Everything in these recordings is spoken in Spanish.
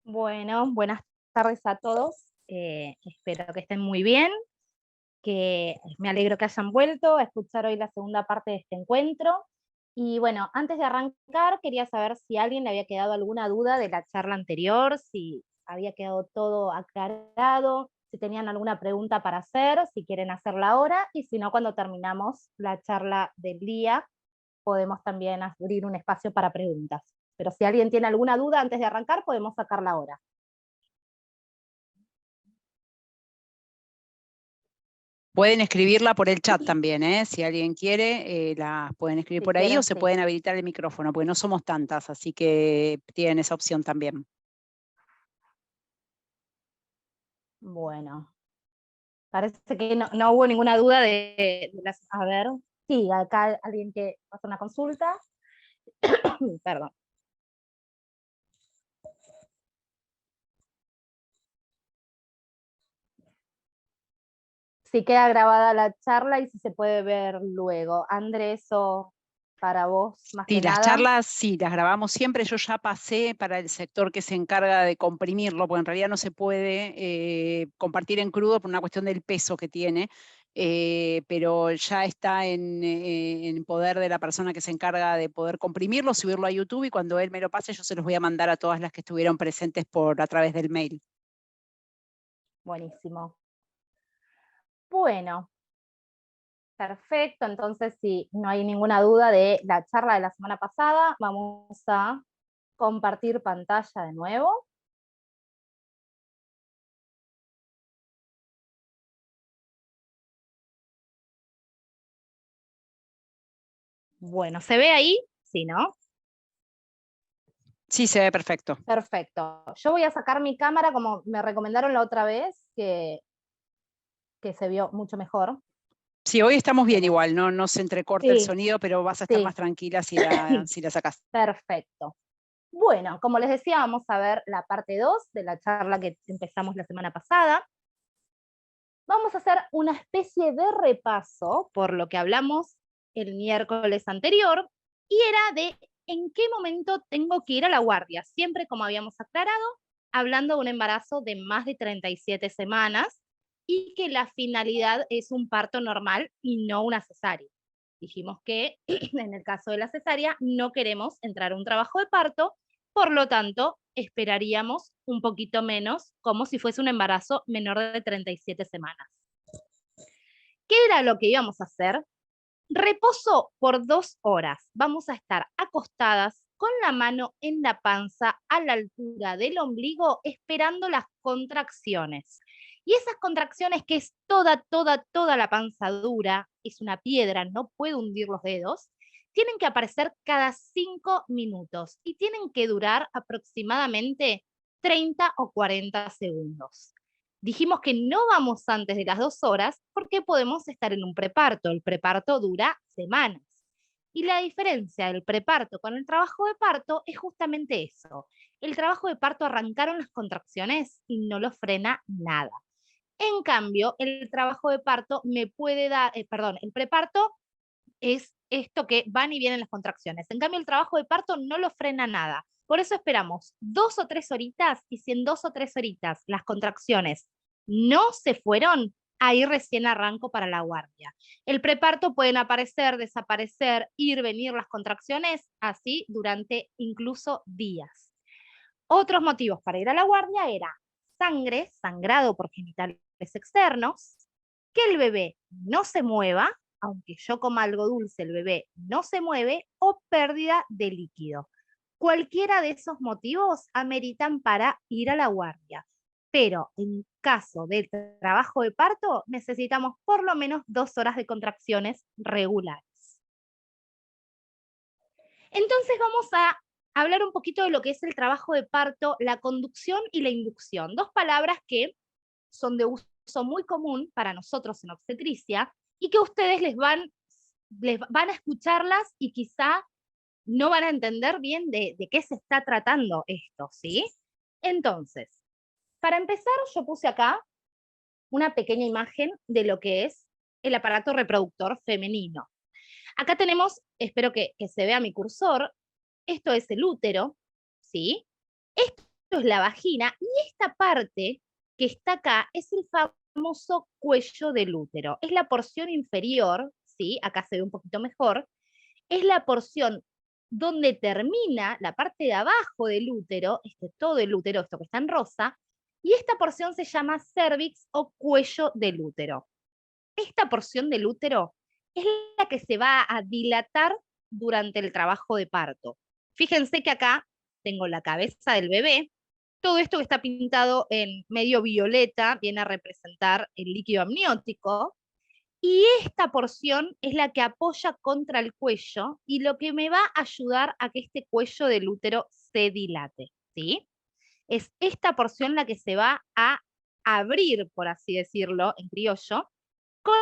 Bueno, buenas tardes a todos. Espero que estén muy bien, que me alegro que hayan vuelto a escuchar hoy la segunda parte de este encuentro. Y bueno, antes de arrancar, quería saber si a alguien le había quedado alguna duda de la charla anterior, si había quedado todo aclarado, si tenían alguna pregunta para hacer, si quieren hacerla ahora, y si no, cuando terminamos la charla del día, podemos también abrir un espacio para preguntas. Pero si alguien tiene alguna duda antes de arrancar, podemos sacarla ahora. Pueden escribirla por el chat también, ¿eh? Si alguien quiere, la pueden escribir Si por ahí o quieren, se sí. pueden habilitar el micrófono, porque no somos tantas, así que tienen esa opción también. Bueno, parece que no hubo ninguna duda de las... A ver, sí, acá alguien que hace una consulta. Perdón. Si queda grabada la charla y si se puede ver luego. Andrés, o para vos, más Sí, que las nada. charlas sí, las grabamos siempre. Yo ya pasé para el sector que se encarga de comprimirlo, porque en realidad no se puede compartir en crudo por una cuestión del peso que tiene, pero ya está en poder de la persona que se encarga de poder comprimirlo, subirlo a YouTube, y cuando él me lo pase yo se los voy a mandar a todas las que estuvieron presentes a través del mail. Buenísimo. Bueno, perfecto. Entonces, si no hay ninguna duda de la charla de la semana pasada, vamos a compartir pantalla de nuevo. Bueno, ¿se ve ahí? Sí, ¿no? Sí, se ve perfecto. Perfecto. Yo voy a sacar mi cámara como me recomendaron la otra vez, que se vio mucho mejor. Sí, hoy estamos bien Pero igual, no se entrecorta el sí, sonido, pero vas a estar más sí, tranquila si la sacás. perfecto. Bueno, como les decía, vamos a ver la parte 2 de la charla que empezamos la semana pasada. Vamos a hacer una especie de repaso por lo que hablamos el miércoles anterior, y era de en qué momento tengo que ir a la guardia, siempre como habíamos aclarado, hablando de un embarazo de más de 37 semanas y que la finalidad es un parto normal y no una cesárea. Dijimos que en el caso de la cesárea no queremos entrar a un trabajo de parto, por lo tanto esperaríamos un poquito menos, como si fuese un embarazo menor de 37 semanas. ¿Qué era lo que íbamos a hacer? Reposo por 2 horas. Vamos a estar acostadas con la mano en la panza a la altura del ombligo, esperando las contracciones. Y esas contracciones, que es toda la panza dura, es una piedra, no puede hundir los dedos, tienen que aparecer cada 5 minutos y tienen que durar aproximadamente 30 o 40 segundos. Dijimos que no vamos antes de las 2 horas porque podemos estar en un preparto. El preparto dura semanas. Y la diferencia del preparto con el trabajo de parto es justamente eso. El trabajo de parto arrancaron las contracciones y no lo frena nada. En cambio, el trabajo de parto me puede dar, el preparto es esto que van y vienen las contracciones. En cambio, el trabajo de parto no lo frena nada. Por eso esperamos 2 o 3 horitas, y si en 2 o 3 horitas las contracciones no se fueron, ahí recién arranco para la guardia. El preparto pueden aparecer, desaparecer, ir, venir las contracciones, así durante incluso días. Otros motivos para ir a la guardia era sangre, sangrado por genitales externos, que el bebé no se mueva, aunque yo coma algo dulce, el bebé no se mueve, o pérdida de líquido. Cualquiera de esos motivos ameritan para ir a la guardia, pero en caso de trabajo de parto necesitamos por lo menos 2 horas de contracciones regulares. Entonces vamos a hablar un poquito de lo que es el trabajo de parto, la conducción y la inducción, 2 palabras que son de uso muy común para nosotros en obstetricia, y que ustedes les van a escucharlas y quizá no van a entender bien de qué se está tratando esto, ¿sí? Entonces, para empezar, yo puse acá una pequeña imagen de lo que es el aparato reproductor femenino. Acá tenemos, espero que se vea mi cursor, esto es el útero, ¿sí? Esto es la vagina, y esta parte que está acá es el famoso cuello del útero. Es la porción inferior, ¿sí? Acá se ve un poquito mejor, es la porción donde termina la parte de abajo del útero, todo el útero, esto que está en rosa, y esta porción se llama cervix o cuello del útero. Esta porción del útero es la que se va a dilatar durante el trabajo de parto. Fíjense que acá tengo la cabeza del bebé. Todo esto que está pintado en medio violeta viene a representar el líquido amniótico. Y esta porción es la que apoya contra el cuello y lo que me va a ayudar a que este cuello del útero se dilate, ¿sí? Es esta porción la que se va a abrir, por así decirlo, en criollo, con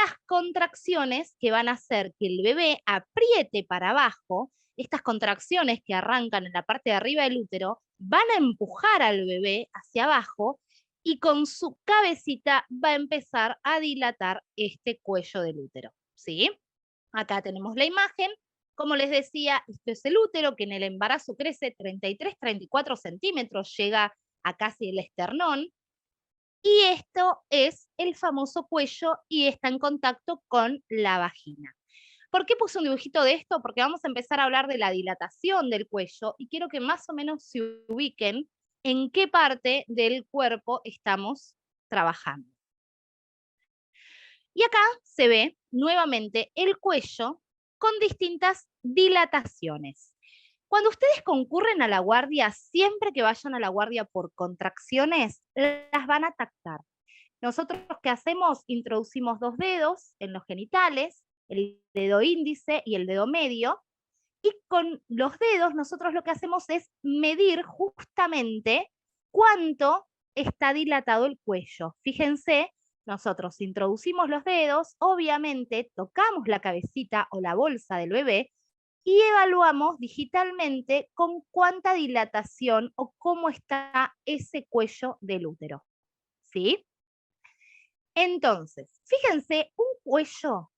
las contracciones que van a hacer que el bebé apriete para abajo. Estas contracciones que arrancan en la parte de arriba del útero van a empujar al bebé hacia abajo y con su cabecita va a empezar a dilatar este cuello del útero, ¿sí? Acá tenemos la imagen. Como les decía, esto es el útero que en el embarazo crece 33-34 centímetros, llega a casi el esternón. Y esto es el famoso cuello y está en contacto con la vagina. ¿Por qué puse un dibujito de esto? Porque vamos a empezar a hablar de la dilatación del cuello y quiero que más o menos se ubiquen en qué parte del cuerpo estamos trabajando. Y acá se ve nuevamente el cuello con distintas dilataciones. Cuando ustedes concurren a la guardia, siempre que vayan a la guardia por contracciones, las van a tactar. Nosotros, ¿qué hacemos? Introducimos 2 dedos en los genitales, el dedo índice y el dedo medio, y con los dedos nosotros lo que hacemos es medir justamente cuánto está dilatado el cuello. Fíjense, nosotros introducimos los dedos, obviamente tocamos la cabecita o la bolsa del bebé y evaluamos digitalmente con cuánta dilatación o cómo está ese cuello del útero. ¿Sí? Entonces, fíjense, un cuello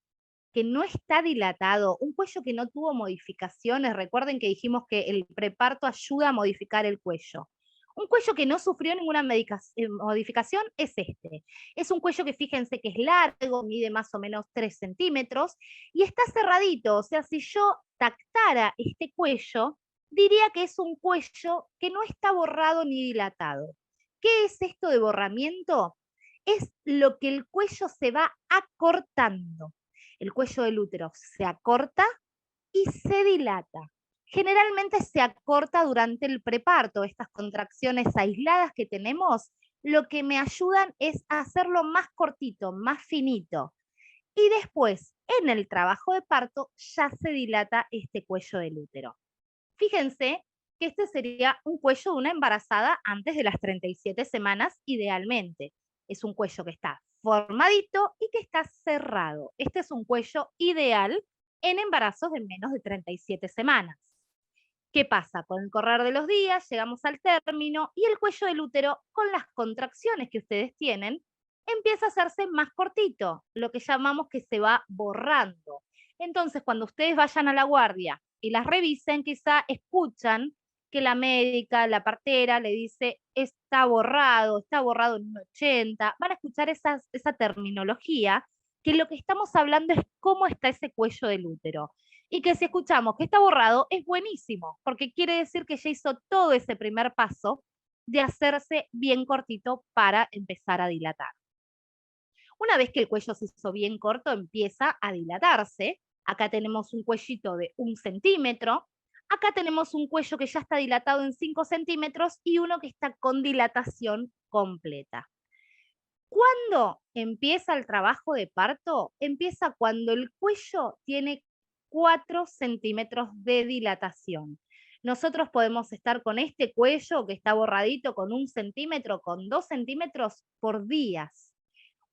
que no está dilatado, un cuello que no tuvo modificaciones, recuerden que dijimos que el preparto ayuda a modificar el cuello. Un cuello que no sufrió ninguna modificación es este. Es un cuello que fíjense que es largo, mide más o menos 3 centímetros y está cerradito. O sea, si yo tactara este cuello, diría que es un cuello que no está borrado ni dilatado. ¿Qué es esto de borramiento? Es lo que el cuello se va acortando. El cuello del útero se acorta y se dilata. Generalmente se acorta durante el preparto. Estas contracciones aisladas que tenemos, lo que me ayudan es a hacerlo más cortito, más finito. Y después, en el trabajo de parto, ya se dilata este cuello del útero. Fíjense que este sería un cuello de una embarazada antes de las 37 semanas, idealmente. Es un cuello que está formadito y que está cerrado. Este es un cuello ideal en embarazos de menos de 37 semanas. ¿Qué pasa? Con el correr de los días llegamos al término y el cuello del útero, con las contracciones que ustedes tienen, empieza a hacerse más cortito, lo que llamamos que se va borrando. Entonces, cuando ustedes vayan a la guardia y las revisen, quizá escuchan que la médica, la partera, le dice, está borrado en un 80. Van a escuchar esa terminología, que lo que estamos hablando es cómo está ese cuello del útero. Y que si escuchamos que está borrado, es buenísimo, porque quiere decir que ya hizo todo ese primer paso de hacerse bien cortito para empezar a dilatar. Una vez que el cuello se hizo bien corto, empieza a dilatarse. Acá tenemos un cuellito de 1 centímetro. Acá tenemos un cuello que ya está dilatado en 5 centímetros y uno que está con dilatación completa. ¿Cuándo empieza el trabajo de parto? Empieza cuando el cuello tiene 4 centímetros de dilatación. Nosotros podemos estar con este cuello que está borradito con 1 centímetro, con 2 centímetros por días.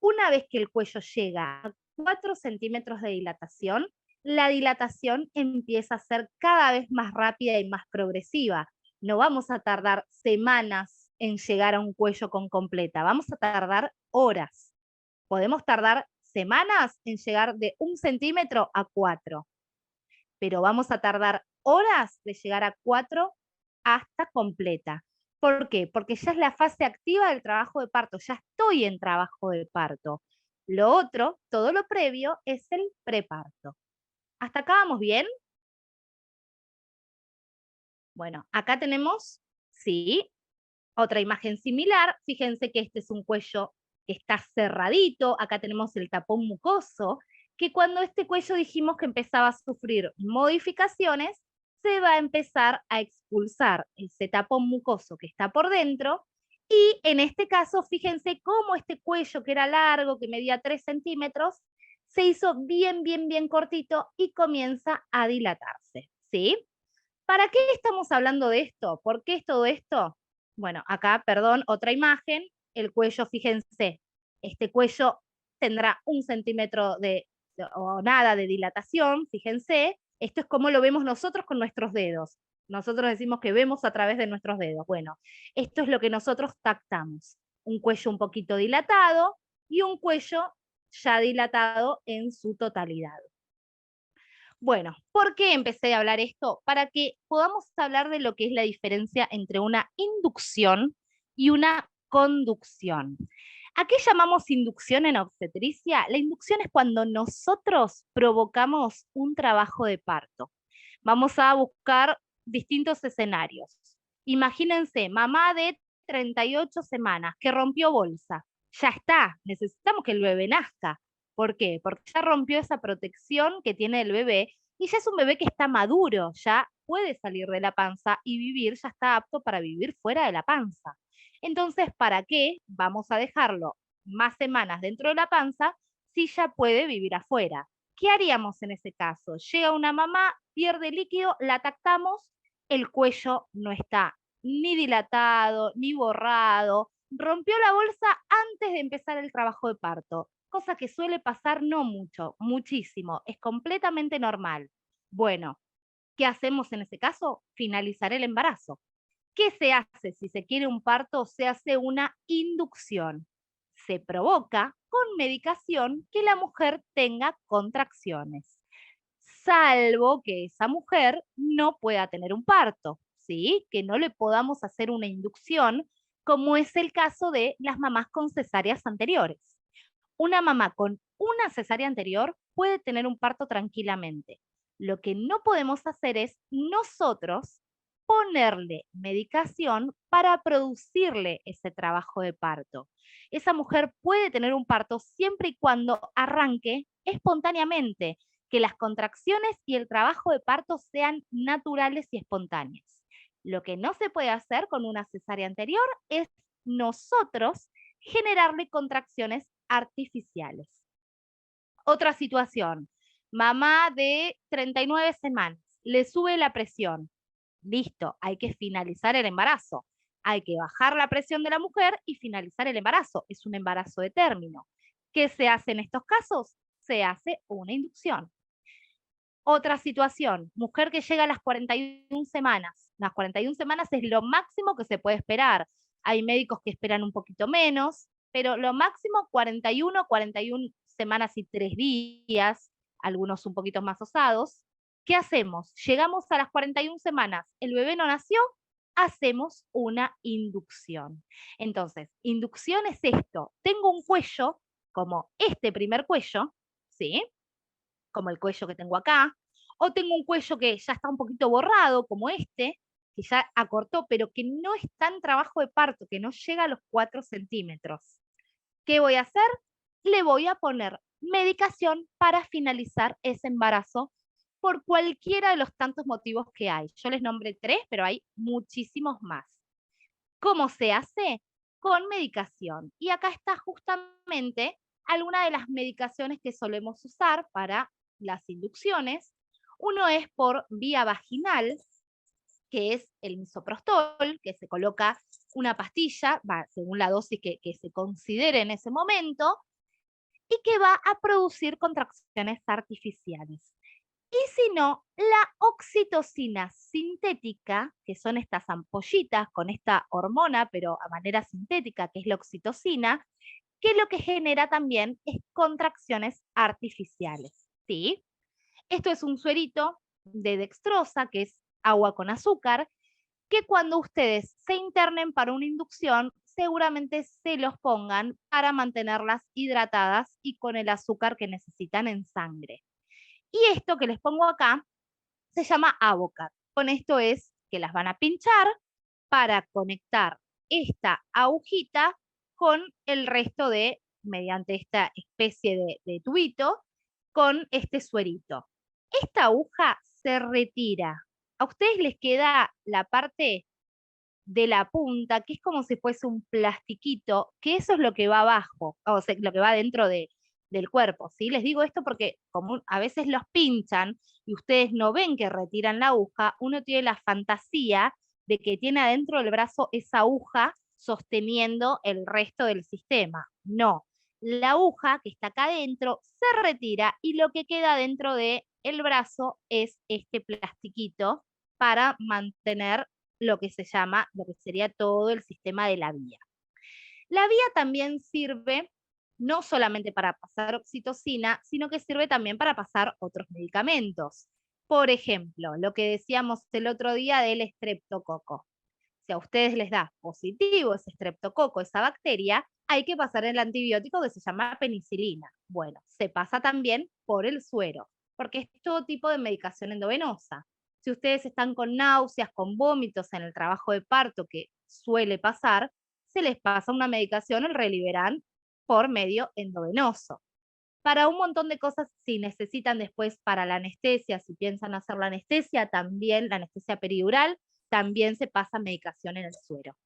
Una vez que el cuello llega a 4 centímetros de dilatación, la dilatación empieza a ser cada vez más rápida y más progresiva. No vamos a tardar semanas en llegar a un cuello con completa, vamos a tardar horas. Podemos tardar semanas en llegar de 1 centímetro a 4, pero vamos a tardar horas de llegar a 4 hasta completa. ¿Por qué? Porque ya es la fase activa del trabajo de parto, ya estoy en trabajo de parto. Lo otro, todo lo previo, es el preparto. ¿Hasta acá vamos bien? Bueno, acá tenemos, sí, otra imagen similar. Fíjense que este es un cuello que está cerradito. Acá tenemos el tapón mucoso, que cuando este cuello dijimos que empezaba a sufrir modificaciones, se va a empezar a expulsar ese tapón mucoso que está por dentro. Y en este caso, fíjense cómo este cuello que era largo, que medía 3 centímetros, se hizo bien, bien, bien cortito y comienza a dilatarse, ¿sí? ¿Para qué estamos hablando de esto? ¿Por qué es todo esto? Bueno, acá, perdón, otra imagen, el cuello, fíjense, este cuello tendrá 1 centímetro o nada de dilatación, fíjense, esto es como lo vemos nosotros con nuestros dedos. Nosotros decimos que vemos a través de nuestros dedos. Bueno, esto es lo que nosotros tactamos. Un cuello un poquito dilatado y un cuello ya dilatado en su totalidad. Bueno, ¿por qué empecé a hablar esto? Para que podamos hablar de lo que es la diferencia entre una inducción y una conducción. ¿A qué llamamos inducción en obstetricia? La inducción es cuando nosotros provocamos un trabajo de parto. Vamos a buscar distintos escenarios. Imagínense, mamá de 38 semanas que rompió bolsa. Ya está, necesitamos que el bebé nazca. ¿Por qué? Porque ya rompió esa protección que tiene el bebé y ya es un bebé que está maduro, ya puede salir de la panza y vivir, ya está apto para vivir fuera de la panza. Entonces, ¿para qué vamos a dejarlo más semanas dentro de la panza si ya puede vivir afuera? ¿Qué haríamos en ese caso? Llega una mamá, pierde líquido, la tactamos, el cuello no está ni dilatado, ni borrado, rompió la bolsa antes de empezar el trabajo de parto, cosa que suele pasar no mucho, muchísimo, es completamente normal. Bueno, ¿qué hacemos en ese caso? Finalizar el embarazo. ¿Qué se hace si se quiere un parto? Se hace una inducción. Se provoca con medicación que la mujer tenga contracciones, salvo que esa mujer no pueda tener un parto, ¿sí? Que no le podamos hacer una inducción, como es el caso de las mamás con cesáreas anteriores. Una mamá con una cesárea anterior puede tener un parto tranquilamente. Lo que no podemos hacer es nosotros ponerle medicación para producirle ese trabajo de parto. Esa mujer puede tener un parto siempre y cuando arranque espontáneamente, que las contracciones y el trabajo de parto sean naturales y espontáneos. Lo que no se puede hacer con una cesárea anterior es nosotros generarle contracciones artificiales. Otra situación, mamá de 39 semanas, le sube la presión. Listo, hay que finalizar el embarazo. Hay que bajar la presión de la mujer y finalizar el embarazo. Es un embarazo de término. ¿Qué se hace en estos casos? Se hace una inducción. Otra situación, mujer que llega a las 41 semanas. Las 41 semanas es lo máximo que se puede esperar. Hay médicos que esperan un poquito menos, pero lo máximo 41 semanas y 3 días, algunos un poquito más osados. ¿Qué hacemos? Llegamos a las 41 semanas, el bebé no nació, hacemos una inducción. Entonces, inducción es esto. Tengo un cuello, como este primer cuello, ¿sí? Como el cuello que tengo acá, o tengo un cuello que ya está un poquito borrado, como este, que ya acortó, pero que no está en trabajo de parto, que no llega a los 4 centímetros. ¿Qué voy a hacer? Le voy a poner medicación para finalizar ese embarazo por cualquiera de los tantos motivos que hay. Yo les nombré 3, pero hay muchísimos más. ¿Cómo se hace? Con medicación. Y acá está justamente alguna de las medicaciones que solemos usar para las inducciones. Uno es por vía vaginal, que es el misoprostol, que se coloca una pastilla, según la dosis que se considere en ese momento, y que va a producir contracciones artificiales. Y si no, la oxitocina sintética, que son estas ampollitas con esta hormona, pero a manera sintética, que es la oxitocina, que lo que genera también es contracciones artificiales, ¿sí? Esto es un suerito de dextrosa, que es agua con azúcar, que cuando ustedes se internen para una inducción, seguramente se los pongan para mantenerlas hidratadas y con el azúcar que necesitan en sangre. Y esto que les pongo acá se llama Avocat. Con esto es que las van a pinchar para conectar esta agujita con el resto de, mediante esta especie de tubito, con este suerito. Esta aguja se retira. A ustedes les queda la parte de la punta, que es como si fuese un plastiquito, que eso es lo que va abajo, o sea, lo que va dentro del cuerpo, ¿sí? Les digo esto porque como a veces los pinchan y ustedes no ven que retiran la aguja, uno tiene la fantasía de que tiene adentro del brazo esa aguja sosteniendo el resto del sistema. No, la aguja que está acá adentro se retira y lo que queda dentro del brazo es este plastiquito para mantener lo que se llama, lo que sería todo el sistema de la vía. La vía también sirve no solamente para pasar oxitocina, sino que sirve también para pasar otros medicamentos. Por ejemplo, lo que decíamos el otro día del estreptococo. Si a ustedes les da positivo ese estreptococo, esa bacteria, hay que pasar el antibiótico que se llama penicilina. Bueno, se pasa también por el suero, porque es todo tipo de medicación endovenosa. Si ustedes están con náuseas, con vómitos en el trabajo de parto, que suele pasar, se les pasa una medicación, el Reliberan, por medio endovenoso. Para un montón de cosas, si necesitan después para la anestesia, si piensan hacer la anestesia, también la anestesia peridural, también se pasa medicación en el suero.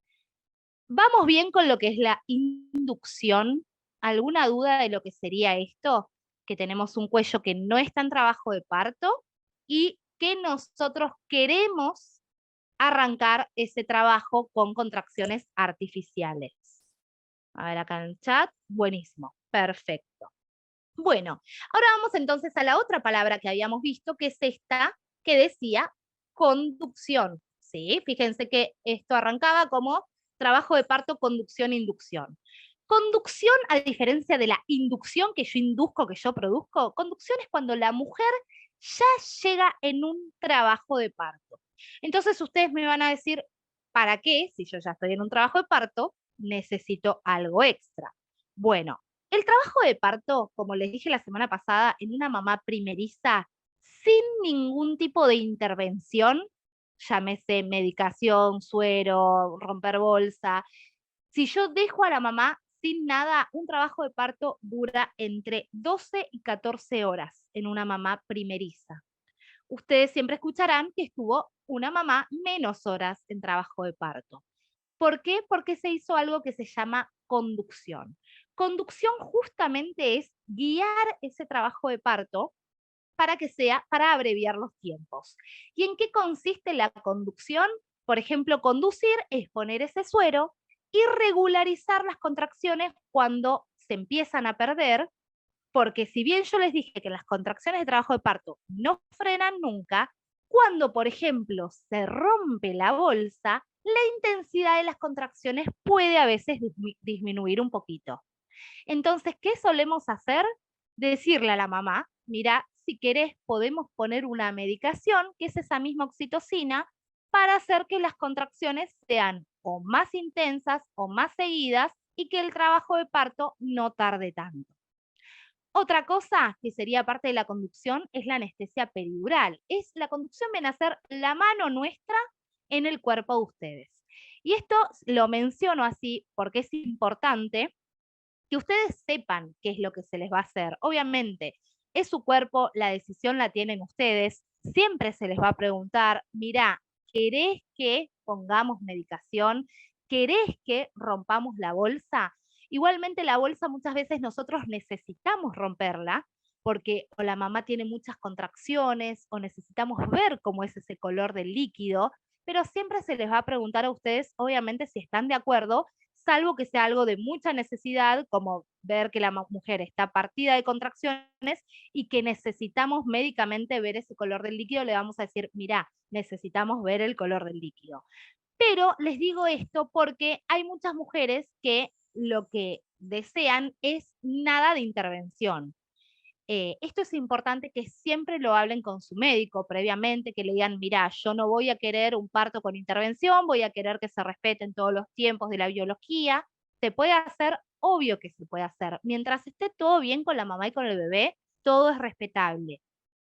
¿Vamos bien con lo que es la inducción? ¿Alguna duda de lo que sería esto? Que tenemos un cuello que no está en trabajo de parto y que nosotros queremos arrancar ese trabajo con contracciones artificiales. A ver acá en el chat. Buenísimo, perfecto. Bueno, ahora vamos entonces a la otra palabra que habíamos visto, que es esta que decía conducción. ¿Sí? Fíjense que esto arrancaba como trabajo de parto, conducción, inducción. Conducción, a diferencia de la inducción que yo induzco, que yo produzco, conducción es cuando la mujer ya llega en un trabajo de parto. Entonces ustedes me van a decir, ¿para qué? Si yo ya estoy en un trabajo de parto, necesito algo extra. Bueno, el trabajo de parto, como les dije la semana pasada, en una mamá primeriza, sin ningún tipo de intervención, llámese medicación, suero, romper bolsa, si yo dejo a la mamá sin nada, un trabajo de parto dura entre 12 y 14 horas en una mamá primeriza. Ustedes siempre escucharán que estuvo una mamá menos horas en trabajo de parto. ¿Por qué? Porque se hizo algo que se llama conducción. Conducción justamente es guiar ese trabajo de parto para que sea, para abreviar los tiempos. ¿Y en qué consiste la conducción? Por ejemplo, conducir es poner ese suero y regularizar las contracciones cuando se empiezan a perder, porque si bien yo les dije que las contracciones de trabajo de parto no frenan nunca, cuando, por ejemplo, se rompe la bolsa, la intensidad de las contracciones puede a veces disminuir un poquito. Entonces, ¿qué solemos hacer? Decirle a la mamá, mira, si querés podemos poner una medicación, que es esa misma oxitocina, para hacer que las contracciones sean o más intensas o más seguidas y que el trabajo de parto no tarde tanto. Otra cosa que sería parte de la conducción es la anestesia peridural. La conducción viene a ser la mano nuestra en el cuerpo de ustedes. Y esto lo menciono así porque es importante que ustedes sepan qué es lo que se les va a hacer. Obviamente, es su cuerpo, la decisión la tienen ustedes. Siempre se les va a preguntar, mira, ¿querés que pongamos medicación? ¿Querés que rompamos la bolsa? Igualmente la bolsa muchas veces nosotros necesitamos romperla porque o la mamá tiene muchas contracciones o necesitamos ver cómo es ese color del líquido, pero siempre se les va a preguntar a ustedes, obviamente, si están de acuerdo, salvo que sea algo de mucha necesidad, como ver que la mujer está partida de contracciones y que necesitamos médicamente ver ese color del líquido, le vamos a decir, mira, necesitamos ver el color del líquido. Pero les digo esto porque hay muchas mujeres que lo que desean es nada de intervención. esto es importante que siempre lo hablen con su médico previamente, que le digan, mira, yo no voy a querer un parto con intervención, voy a querer que se respeten todos los tiempos de la biología. Se puede hacer, obvio que se puede hacer. Mientras esté todo bien con la mamá y con el bebé, todo es respetable.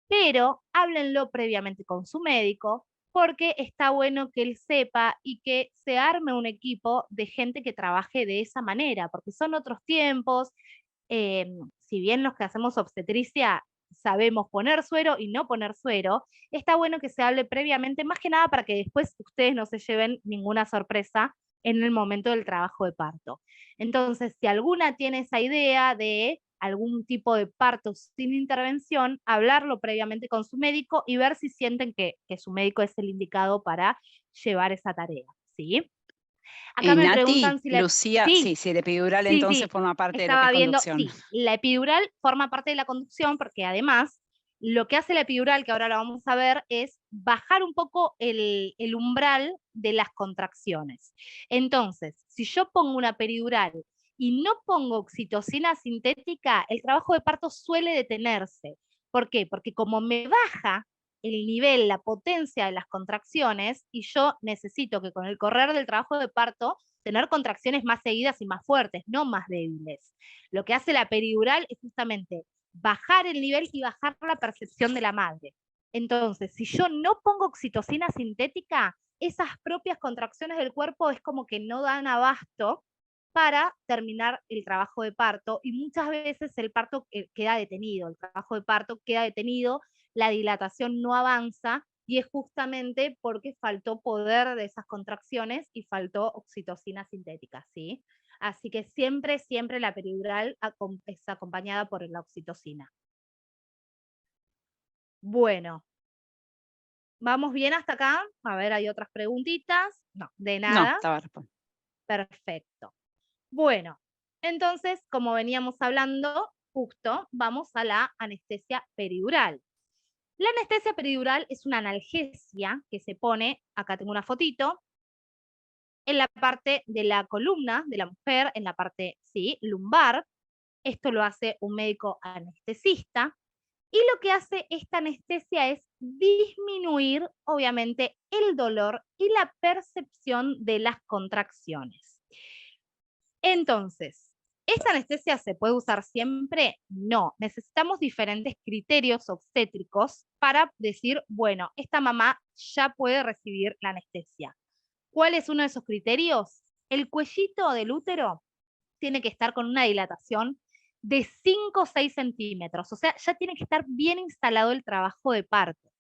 Pero háblenlo previamente con su médico, porque está bueno que él sepa y que se arme un equipo de gente que trabaje de esa manera, porque son otros tiempos. Si bien los que hacemos obstetricia sabemos poner suero y no poner suero, está bueno que se hable previamente, más que nada para que después ustedes no se lleven ninguna sorpresa en el momento del trabajo de parto. Entonces, si alguna tiene esa idea de algún tipo de parto sin intervención, hablarlo previamente con su médico y ver si sienten que su médico es el indicado para llevar esa tarea, ¿sí? Acá me Nati, preguntan si la... Lucía, sí, Sí, sí, el epidural sí, entonces sí, forma parte de lo que es estaba viendo, conducción. sí, la epidural forma parte de la conducción porque además lo que hace la epidural, que ahora lo vamos a ver, es bajar un poco el umbral de las contracciones. Entonces, si yo pongo una peridural y no pongo oxitocina sintética, el trabajo de parto suele detenerse. ¿Por qué? Porque como me baja el nivel, la potencia de las contracciones, y yo necesito que con el correr del trabajo de parto tener contracciones más seguidas y más fuertes, no más débiles. Lo que hace la peridural es justamente bajar el nivel y bajar la percepción de la madre. Entonces, si yo no pongo oxitocina sintética, esas propias contracciones del cuerpo es como que no dan abasto para terminar el trabajo de parto y muchas veces el parto queda detenido, el trabajo de parto queda detenido, la dilatación no avanza y es justamente porque faltó poder de esas contracciones y faltó oxitocina sintética, ¿sí? Así que siempre, siempre la peridural es acompañada por la oxitocina. Bueno, ¿vamos bien hasta acá? A ver, ¿hay otras preguntitas? No, de No, nada. estaba respondiendo. Perfecto. Bueno, entonces, como veníamos hablando, justo vamos a la anestesia peridural. La anestesia peridural es una analgesia que se pone, acá tengo una fotito, en la parte de la columna de la mujer, en la parte, sí, lumbar. Esto lo hace un médico anestesista. Y lo que hace esta anestesia es disminuir, obviamente, el dolor y la percepción de las contracciones. Entonces, ¿esta anestesia se puede usar siempre? No, necesitamos diferentes criterios obstétricos para decir, bueno, esta mamá ya puede recibir la anestesia. ¿Cuál es uno de esos criterios? El cuellito del útero tiene que estar con una dilatación de 5 o 6 centímetros, o sea, ya tiene que estar bien instalado el trabajo de parto.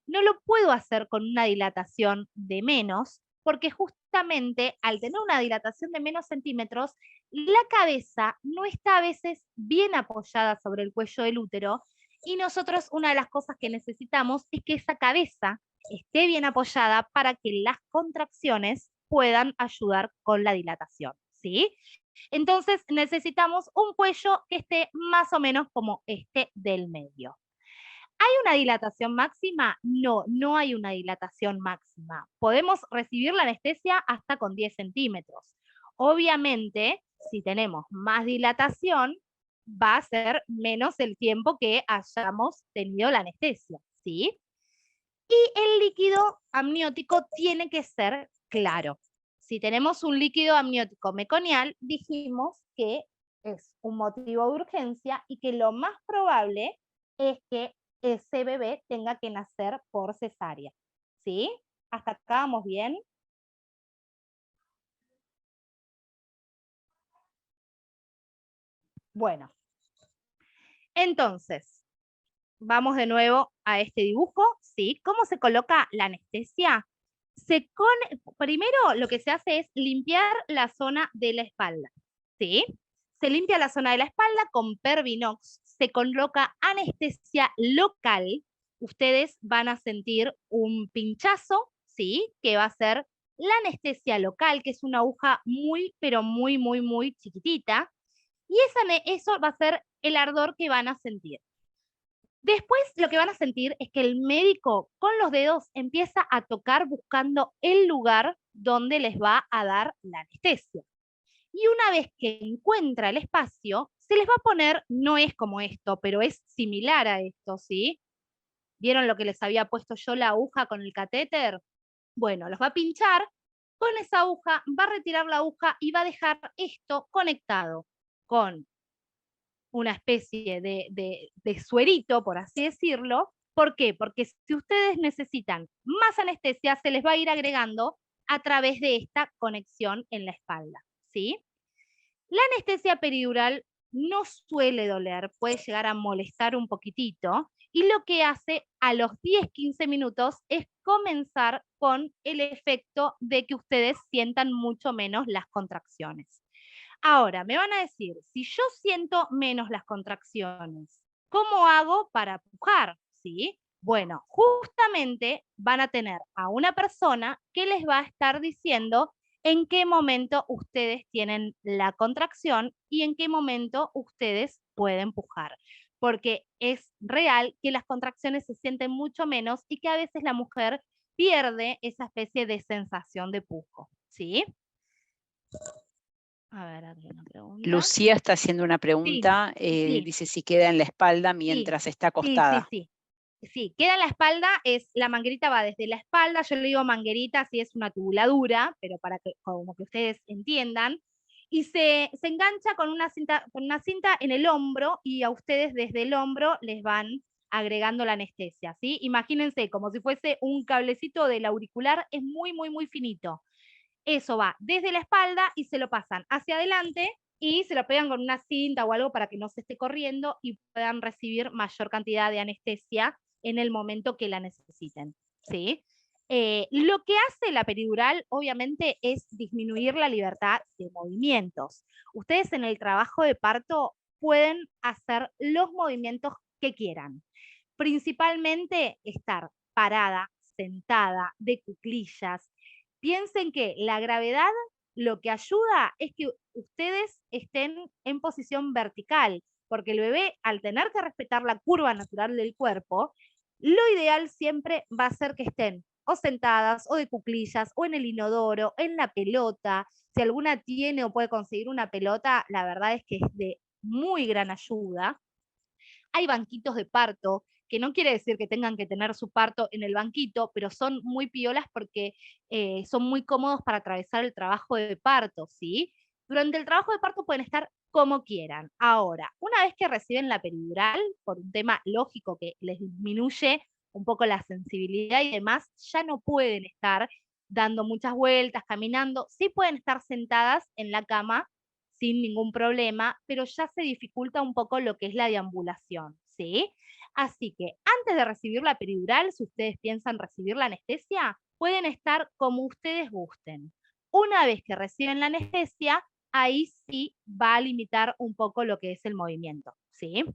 No lo puedo hacer con una dilatación de menos, porque justamente al tener una dilatación de menos centímetros, la cabeza no está a veces bien apoyada sobre el cuello del útero y nosotros una de las cosas que necesitamos es que esa cabeza esté bien apoyada para que las contracciones puedan ayudar con la dilatación, ¿sí? Entonces necesitamos un cuello que esté más o menos como este del medio. ¿Hay una dilatación máxima? No, no hay una dilatación máxima. Podemos recibir la anestesia hasta con 10 centímetros. Obviamente, si tenemos más dilatación, va a ser menos el tiempo que hayamos tenido la anestesia, ¿sí? Y el líquido amniótico tiene que ser claro. Si tenemos un líquido amniótico meconial, dijimos que es un motivo de urgencia y que lo más probable es que ese bebé tenga que nacer por cesárea. ¿Sí? ¿Hasta acá vamos bien? Bueno, entonces, vamos de nuevo a este dibujo, ¿sí? ¿Cómo se coloca la anestesia? Primero lo que se hace es limpiar la zona de la espalda, ¿sí? Se limpia la zona de la espalda con Pervinox, se coloca anestesia local, ustedes van a sentir un pinchazo, ¿sí? Que va a ser la anestesia local, que es una aguja muy, pero muy, muy, muy chiquitita, y eso va a ser el ardor que van a sentir. Después lo que van a sentir es que el médico con los dedos empieza a tocar buscando el lugar donde les va a dar la anestesia. y una vez que encuentra el espacio, se les va a poner, no es como esto, pero es similar a esto, ¿sí? ¿Vieron lo que les había puesto yo la aguja con el catéter? Bueno, los va a pinchar, con esa aguja va a retirar la aguja y va a dejar esto conectado con una especie de suerito, por así decirlo. ¿Por qué? Porque si ustedes necesitan más anestesia, se les va a ir agregando a través de esta conexión en la espalda, ¿sí? La anestesia peridural no suele doler, puede llegar a molestar un poquitito, y lo que hace a los 10-15 minutos es comenzar con el efecto de que ustedes sientan mucho menos las contracciones. Ahora, me van a decir, si yo siento menos las contracciones, ¿cómo hago para pujar? ¿Sí? Bueno, justamente van a tener a una persona que les va a estar diciendo en qué momento ustedes tienen la contracción y en qué momento ustedes pueden pujar. Porque es real que las contracciones se sienten mucho menos y que a veces la mujer pierde esa especie de sensación de pujo. ¿Sí? A ver, ¿alguna pregunta? Lucía está haciendo una pregunta, Sí. dice si queda en la espalda Sí, mientras está sí, acostada. sí, queda en la espalda, la manguerita va desde la espalda, yo le digo manguerita si es una tubuladura, pero para que, como que ustedes entiendan, y se engancha con una cinta en el hombro y a ustedes desde el hombro les van agregando la anestesia, ¿sí? Imagínense como si fuese un cablecito del auricular, es muy, muy, muy finito. Eso va desde la espalda y se lo pasan hacia adelante y se lo pegan con una cinta o algo para que no se esté corriendo y puedan recibir mayor cantidad de anestesia en el momento que la necesiten, ¿sí? Lo que hace la peridural, obviamente, es disminuir la libertad de movimientos. Ustedes en el trabajo de parto pueden hacer los movimientos que quieran. Principalmente estar parada, sentada, de cuclillas. Piensen que la gravedad lo que ayuda es que ustedes estén en posición vertical, porque el bebé, al tener que respetar la curva natural del cuerpo, lo ideal siempre va a ser que estén o sentadas, o de cuclillas, o en el inodoro, en la pelota. Si alguna tiene o puede conseguir una pelota, la verdad es que es de muy gran ayuda. Hay banquitos de parto, que no quiere decir que tengan que tener su parto en el banquito, pero son muy piolas porque son muy cómodos para atravesar el trabajo de parto, ¿sí? Durante el trabajo de parto pueden estar como quieran. Ahora, una vez que reciben la peridural, por un tema lógico que les disminuye un poco la sensibilidad y demás, ya no pueden estar dando muchas vueltas, caminando, sí pueden estar sentadas en la cama sin ningún problema, pero ya se dificulta un poco lo que es la deambulación, ¿sí? Así que antes de recibir la peridural, si ustedes piensan recibir la anestesia, pueden estar como ustedes gusten. Una vez que reciben la anestesia, ahí sí va a limitar un poco lo que es el movimiento, ¿sí?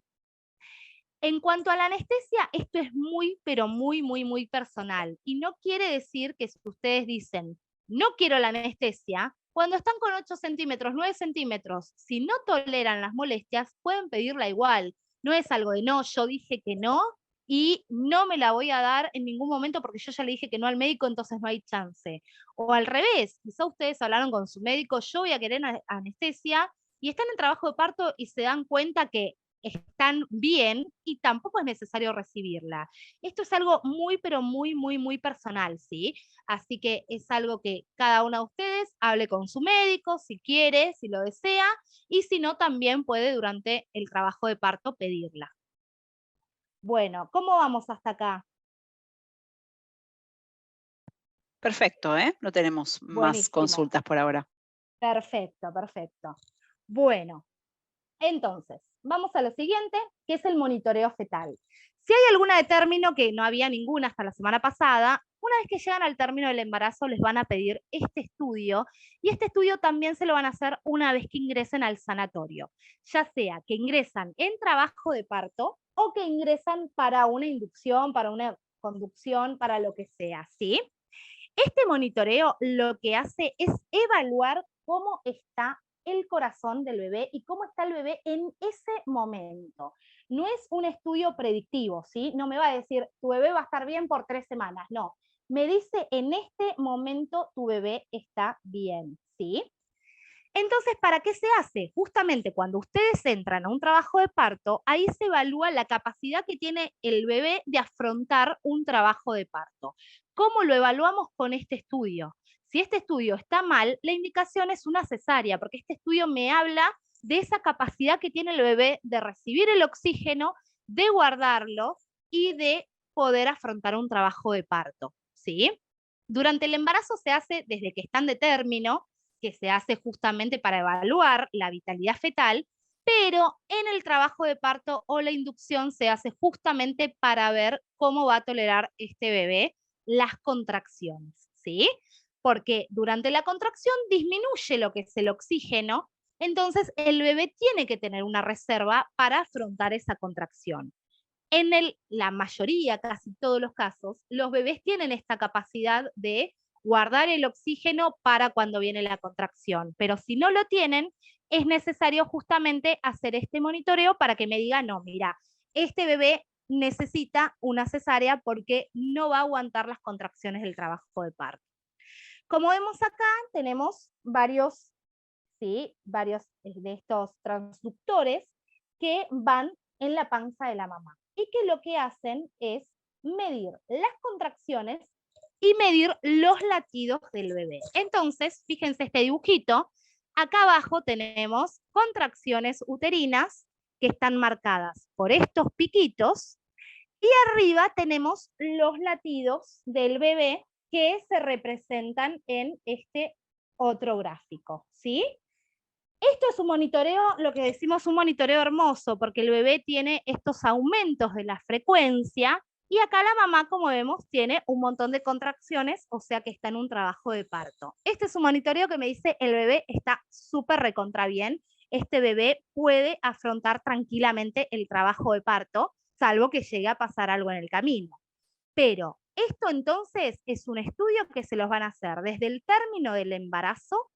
En cuanto a la anestesia, esto es muy, pero muy, muy, muy personal. Y no quiere decir que si ustedes dicen, no quiero la anestesia, cuando están con 8 centímetros, 9 centímetros, si no toleran las molestias, pueden pedirla igual. No es algo de no, yo dije que no y no me la voy a dar en ningún momento porque yo ya le dije que no al médico, entonces no hay chance. O al revés, quizá ustedes hablaron con su médico, yo voy a querer anestesia y están en trabajo de parto y se dan cuenta que están bien y tampoco es necesario recibirla. Esto es algo muy, pero muy, muy, muy personal, ¿sí? Así que es algo que cada una de ustedes hable con su médico, si quiere, si lo desea, y si no, también puede durante el trabajo de parto pedirla. Bueno, ¿cómo vamos hasta acá? Perfecto, ¿eh? No tenemos más Buenísimo. consultas por ahora. Perfecto, perfecto. Bueno, entonces, vamos a lo siguiente, que es el monitoreo fetal. Si hay alguna de término, que no había ninguna hasta la semana pasada, una vez que llegan al término del embarazo les van a pedir este estudio y este estudio también se lo van a hacer una vez que ingresen al sanatorio, ya sea que ingresan en trabajo de parto o que ingresan para una inducción, para una conducción, para lo que sea, ¿sí? Este monitoreo lo que hace es evaluar cómo está el corazón del bebé y cómo está el bebé en ese momento. No es un estudio predictivo, ¿sí? No me va a decir, tu bebé va a estar bien por 3 semanas, no. Me dice, en este momento tu bebé está bien, ¿sí? Entonces, ¿para qué se hace? Justamente cuando ustedes entran a un trabajo de parto, ahí se evalúa la capacidad que tiene el bebé de afrontar un trabajo de parto. ¿Cómo lo evaluamos con este estudio? Si este estudio está mal, la indicación es una cesárea, porque este estudio me habla de esa capacidad que tiene el bebé de recibir el oxígeno, de guardarlo y de poder afrontar un trabajo de parto, ¿sí? Durante el embarazo se hace desde que están de término, que se hace justamente para evaluar la vitalidad fetal, pero en el trabajo de parto o la inducción se hace justamente para ver cómo va a tolerar este bebé las contracciones, ¿sí? Porque durante la contracción disminuye lo que es el oxígeno, entonces el bebé tiene que tener una reserva para afrontar esa contracción. En la mayoría, casi todos los casos, los bebés tienen esta capacidad de guardar el oxígeno para cuando viene la contracción, pero si no lo tienen, es necesario justamente hacer este monitoreo para que me diga, no, mira, este bebé necesita una cesárea porque no va a aguantar las contracciones del trabajo de parto. Como vemos acá, tenemos varios, ¿sí? Varios de estos transductores que van en la panza de la mamá y que lo que hacen es medir las contracciones y medir los latidos del bebé. Entonces, fíjense este dibujito, acá abajo tenemos contracciones uterinas que están marcadas por estos piquitos y arriba tenemos los latidos del bebé que se representan en este otro gráfico, ¿sí? Esto es un monitoreo, lo que decimos un monitoreo hermoso, porque el bebé tiene estos aumentos de la frecuencia y acá la mamá, como vemos, tiene un montón de contracciones, o sea que está en un trabajo de parto. Este es un monitoreo que me dice el bebé está súper recontra bien, este bebé puede afrontar tranquilamente el trabajo de parto, salvo que llegue a pasar algo en el camino. Pero esto entonces es un estudio que se los van a hacer desde el término del embarazo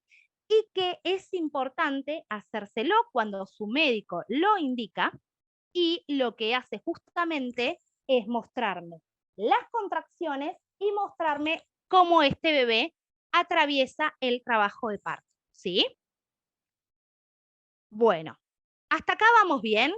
y que es importante hacérselo cuando su médico lo indica y lo que hace justamente es mostrarme las contracciones y mostrarme cómo este bebé atraviesa el trabajo de parto, ¿sí? Bueno, hasta acá vamos bien.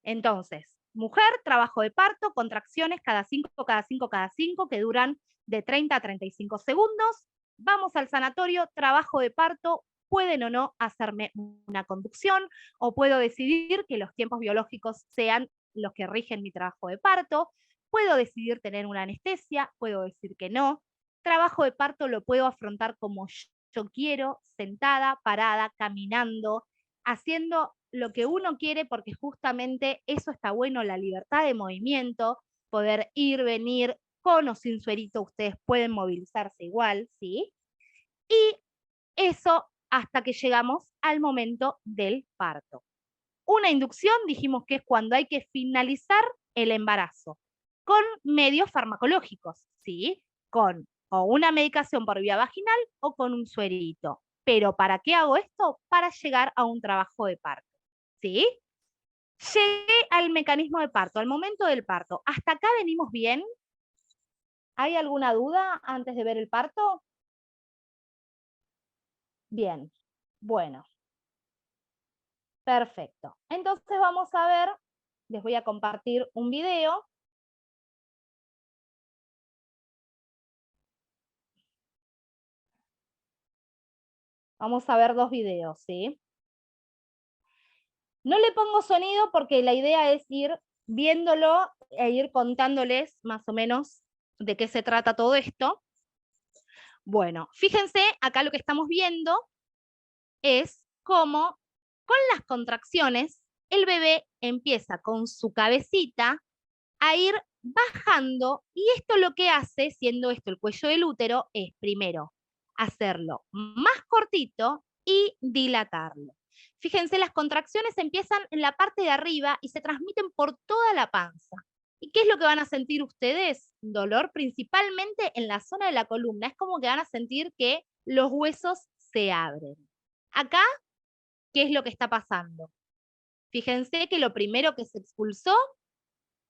Entonces, mujer, trabajo de parto, contracciones cada 5, cada 5, cada 5, que duran de 30 a 35 segundos. Vamos al sanatorio, trabajo de parto, pueden o no hacerme una conducción, o puedo decidir que los tiempos biológicos sean los que rigen mi trabajo de parto, puedo decidir tener una anestesia, puedo decir que no. Trabajo de parto lo puedo afrontar como yo quiero, sentada, parada, caminando, haciendo lo que uno quiere, porque justamente eso está bueno, la libertad de movimiento, poder ir, venir, con o sin suerito, ustedes pueden movilizarse igual, ¿sí? Y eso hasta que llegamos al momento del parto. Una inducción dijimos que es cuando hay que finalizar el embarazo con medios farmacológicos, ¿sí? Con o una medicación por vía vaginal o con un suerito. Pero ¿para qué hago esto? Para llegar a un trabajo de parto, ¿sí? Llegué al mecanismo de parto, al momento del parto. ¿Hasta acá venimos bien? ¿Hay alguna duda antes de ver el parto? Bien, bueno, perfecto. Entonces vamos a ver, les voy a compartir un video. Vamos a ver dos videos, ¿sí? No le pongo sonido porque la idea es ir viéndolo e ir contándoles más o menos de qué se trata todo esto. Bueno, fíjense, acá lo que estamos viendo es cómo con las contracciones el bebé empieza con su cabecita a ir bajando y esto lo que hace, siendo esto el cuello del útero, es primero hacerlo más cortito y dilatarlo. Fíjense, las contracciones empiezan en la parte de arriba y se transmiten por toda la panza. ¿Y qué es lo que van a sentir ustedes? Dolor principalmente en la zona de la columna. Es como que van a sentir que los huesos se abren. Acá, ¿qué es lo que está pasando? Fíjense que lo primero que se expulsó,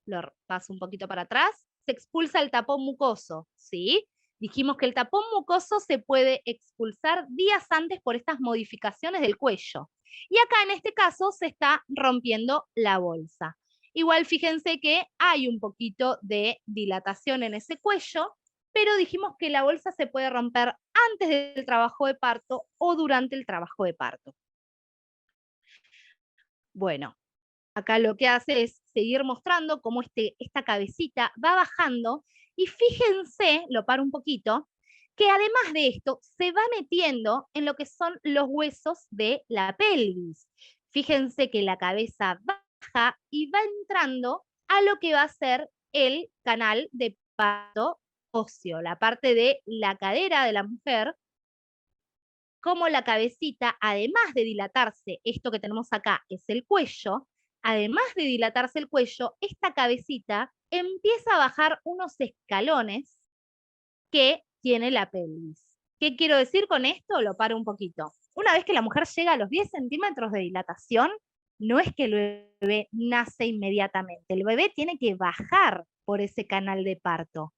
lo paso un poquito para atrás, se expulsa el tapón mucoso, ¿sí? Dijimos que el tapón mucoso se puede expulsar días antes por estas modificaciones del cuello. Y acá en este caso se está rompiendo la bolsa. Igual fíjense que hay un poquito de dilatación en ese cuello, pero dijimos que la bolsa se puede romper antes del trabajo de parto o durante el trabajo de parto. Bueno, acá lo que hace es seguir mostrando cómo esta cabecita va bajando y fíjense, lo paro un poquito, que además de esto se va metiendo en lo que son los huesos de la pelvis. Fíjense que la cabeza baja y va entrando a lo que va a ser el canal de parto óseo, la parte de la cadera de la mujer, como la cabecita, además de dilatarse, esto que tenemos acá es el cuello, además de dilatarse el cuello, esta cabecita empieza a bajar unos escalones que tiene la pelvis. ¿Qué quiero decir con esto? Lo paro un poquito. Una vez que la mujer llega a los 10 centímetros de dilatación, no es que el bebé nace inmediatamente, el bebé tiene que bajar por ese canal de parto.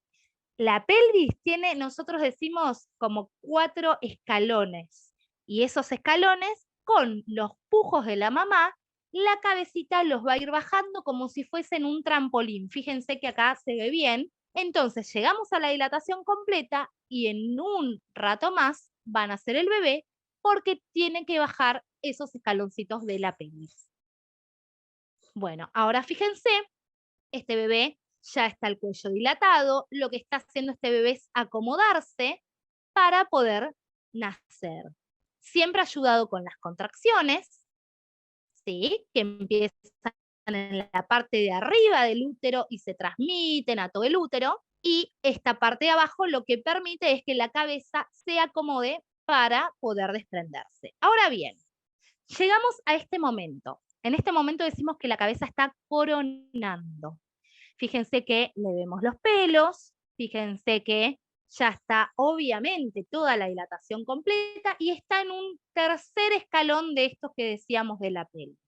La pelvis tiene, nosotros decimos, como 4 escalones, y esos escalones, con los pujos de la mamá, la cabecita los va a ir bajando como si fuesen un trampolín. Fíjense que acá se ve bien. Entonces llegamos a la dilatación completa y en un rato más van a ser el bebé porque tiene que bajar esos escaloncitos de la pelvis. Bueno, ahora fíjense, este bebé ya está el cuello dilatado, lo que está haciendo este bebé es acomodarse para poder nacer. Siempre ayudado con las contracciones, ¿sí? Que empiezan en la parte de arriba del útero y se transmiten a todo el útero, y esta parte de abajo lo que permite es que la cabeza se acomode para poder desprenderse. Ahora bien, llegamos a este momento. En este momento decimos que la cabeza está coronando. Fíjense que le vemos los pelos, fíjense que ya está obviamente toda la dilatación completa y está en un tercer escalón de estos que decíamos de la pelvis.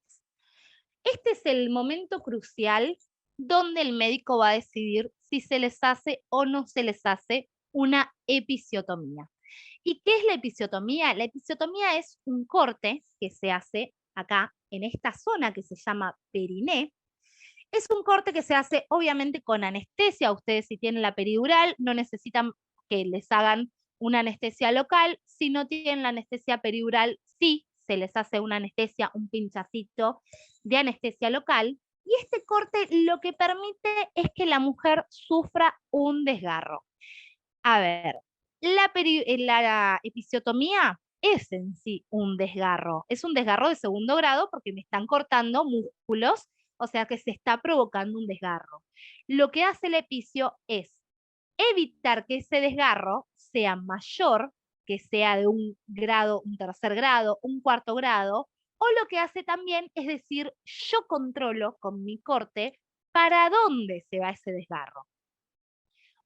Este es el momento crucial donde el médico va a decidir si se les hace o no se les hace una episiotomía. ¿Y qué es la episiotomía? La episiotomía es un corte que se hace acá en esta zona que se llama periné. Es un corte que se hace obviamente con anestesia. Ustedes si tienen la peridural no necesitan que les hagan una anestesia local. Si no tienen la anestesia peridural, sí se les hace una anestesia, un pinchacito de anestesia local. Y este corte lo que permite es que la mujer sufra un desgarro. A ver, la episiotomía es en sí un desgarro. Es un desgarro de segundo grado porque me están cortando músculos, o sea que se está provocando un desgarro. Lo que hace el epicio es evitar que ese desgarro sea mayor, que sea de un grado, un tercer grado, un cuarto grado, o lo que hace también es decir, yo controlo con mi corte para dónde se va ese desgarro.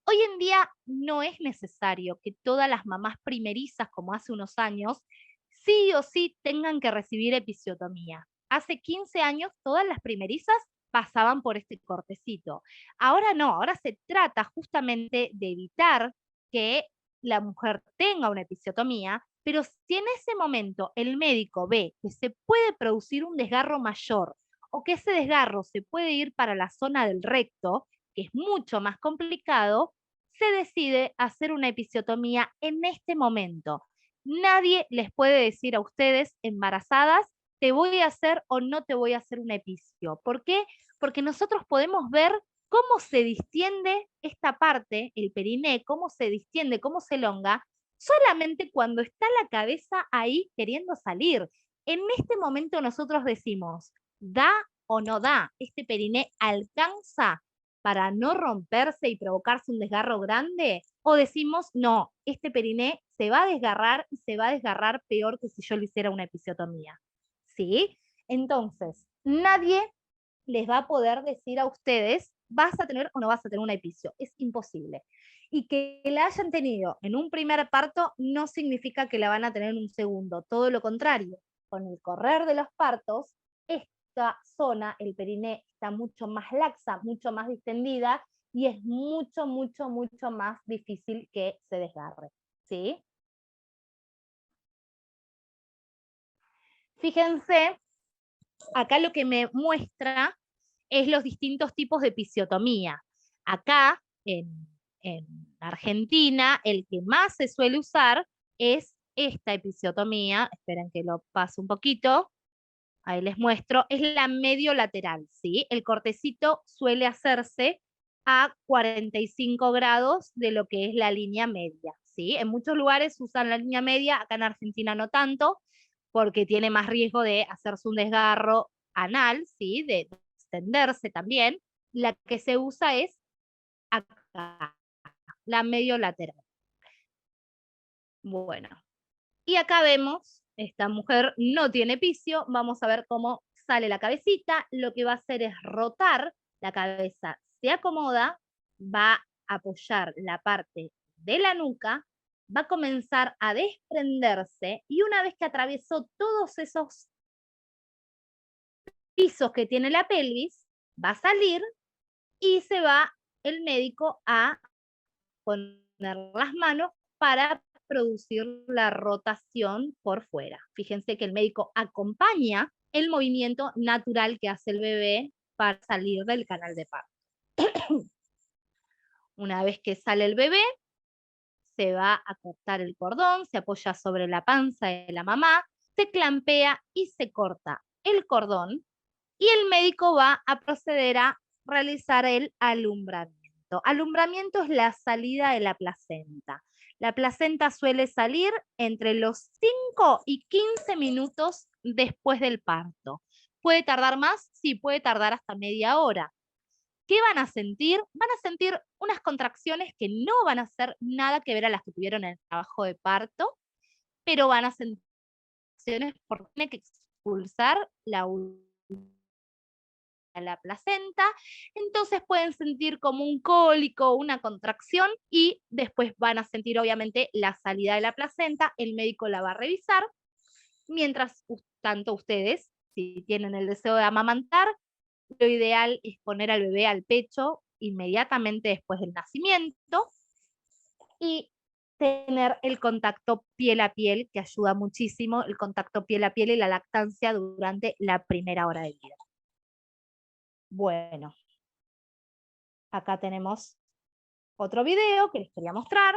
Hoy en día no es necesario que todas las mamás primerizas, como hace unos años, sí o sí tengan que recibir episiotomía. Hace 15 años todas las primerizas pasaban por este cortecito. Ahora no, ahora se trata justamente de evitar que la mujer tenga una episiotomía, pero si en ese momento el médico ve que se puede producir un desgarro mayor o que ese desgarro se puede ir para la zona del recto, que es mucho más complicado, se decide hacer una episiotomía en este momento. Nadie les puede decir a ustedes embarazadas, te voy a hacer o no te voy a hacer una episio. ¿Por qué? Porque nosotros podemos ver cómo se distiende esta parte, el periné, cómo se distiende, cómo se elonga, solamente cuando está la cabeza ahí queriendo salir. En este momento nosotros decimos, ¿da o no da? ¿Este periné alcanza para no romperse y provocarse un desgarro grande? ¿O decimos, no, este periné se va a desgarrar y se va a desgarrar peor que si yo le hiciera una episiotomía? ¿Sí? Entonces, nadie les va a poder decir a ustedes, vas a tener o no vas a tener una episio. Es imposible. Y que la hayan tenido en un primer parto no significa que la van a tener en un segundo. Todo lo contrario. Con el correr de los partos, esta zona, el periné, está mucho más laxa, mucho más distendida, y es mucho, mucho, mucho más difícil que se desgarre, ¿sí? Fíjense, acá lo que me muestra es los distintos tipos de episiotomía. Acá, en Argentina, el que más se suele usar es esta episiotomía. Esperen que lo paso un poquito. Ahí les muestro. Es la mediolateral, ¿sí? El cortecito suele hacerse a 45 grados de lo que es la línea media, ¿sí? En muchos lugares usan la línea media, acá en Argentina no tanto, porque tiene más riesgo de hacerse un desgarro anal, ¿sí? De extenderse también. La que se usa es acá, la mediolateral. Bueno, y acá vemos, esta mujer no tiene picio, vamos a ver cómo sale la cabecita, lo que va a hacer es rotar, la cabeza se acomoda, va a apoyar la parte de la nuca, va a comenzar a desprenderse y una vez que atravesó todos esos pisos que tiene la pelvis, va a salir y se va el médico a poner las manos para producir la rotación por fuera. Fíjense que el médico acompaña el movimiento natural que hace el bebé para salir del canal de parto. Una vez que sale el bebé, se va a cortar el cordón, se apoya sobre la panza de la mamá, se clampea y se corta el cordón y el médico va a proceder a realizar el alumbramiento. Alumbramiento es la salida de la placenta. La placenta suele salir entre los 5 y 15 minutos después del parto. ¿Puede tardar más? Sí, puede tardar hasta media hora. ¿Qué van a sentir? Van a sentir unas contracciones que no van a ser nada que ver a las que tuvieron en el trabajo de parto, pero van a sentir porque tiene que expulsar la placenta, entonces pueden sentir como un cólico, una contracción y después van a sentir obviamente la salida de la placenta, el médico la va a revisar, mientras tanto ustedes, si tienen el deseo de amamantar, lo ideal es poner al bebé al pecho inmediatamente después del nacimiento y tener el contacto piel a piel, que ayuda muchísimo, el contacto piel a piel y la lactancia durante la primera hora de vida. Bueno, acá tenemos otro video que les quería mostrar.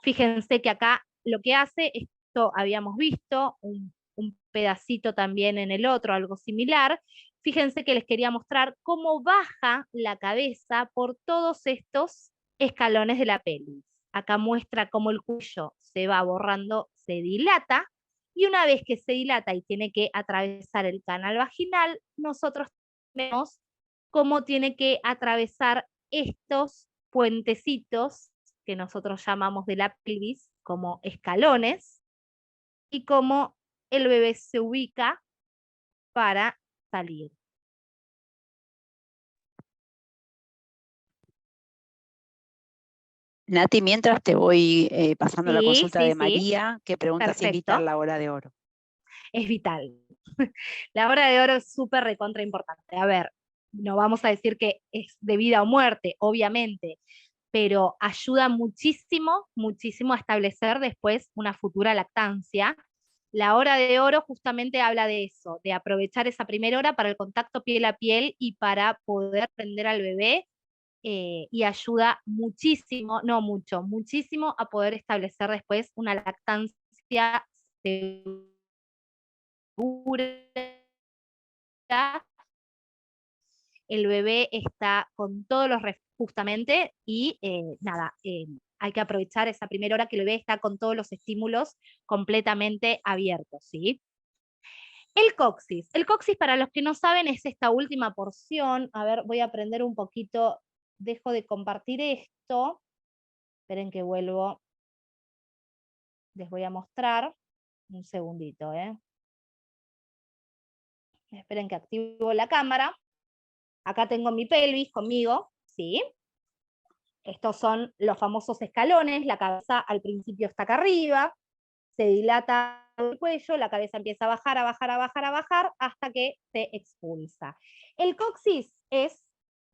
Fíjense que acá lo que hace, esto habíamos visto, un pedacito también en el otro, algo similar. Fíjense que les quería mostrar cómo baja la cabeza por todos estos escalones de la pelvis. Acá muestra cómo el cuello se va borrando, se dilata, y una vez que se dilata y tiene que atravesar el canal vaginal, nosotros vemos cómo tiene que atravesar estos puentecitos que nosotros llamamos de la pelvis como escalones y cómo el bebé se ubica para salir. Nati, mientras te voy pasando la Sí, consulta sí, de sí, María, que pregunta si es vital perfecto, la hora de oro. es vital. La hora de oro es súper recontra importante. A ver, no vamos a decir que es de vida o muerte, obviamente, pero ayuda muchísimo, muchísimo a establecer después una futura lactancia. La hora de oro justamente habla de eso, de aprovechar esa primera hora para el contacto piel a piel y para poder prender al bebé, y ayuda muchísimo, no mucho, muchísimo a poder establecer después una lactancia segura. El bebé está con todos los justamente y nada, hay que aprovechar esa primera hora que el bebé está con todos los estímulos completamente abiertos, ¿sí? El coxis para los que no saben es esta última porción. A ver, voy a aprender un poquito, dejo de compartir esto, esperen que vuelvo, les voy a mostrar, un segundito, esperen que activo la cámara. Acá tengo mi pelvis conmigo, ¿sí? Estos son los famosos escalones, la cabeza al principio está acá arriba, se dilata el cuello, la cabeza empieza a bajar, a bajar, a bajar, a bajar, hasta que se expulsa. El coxis es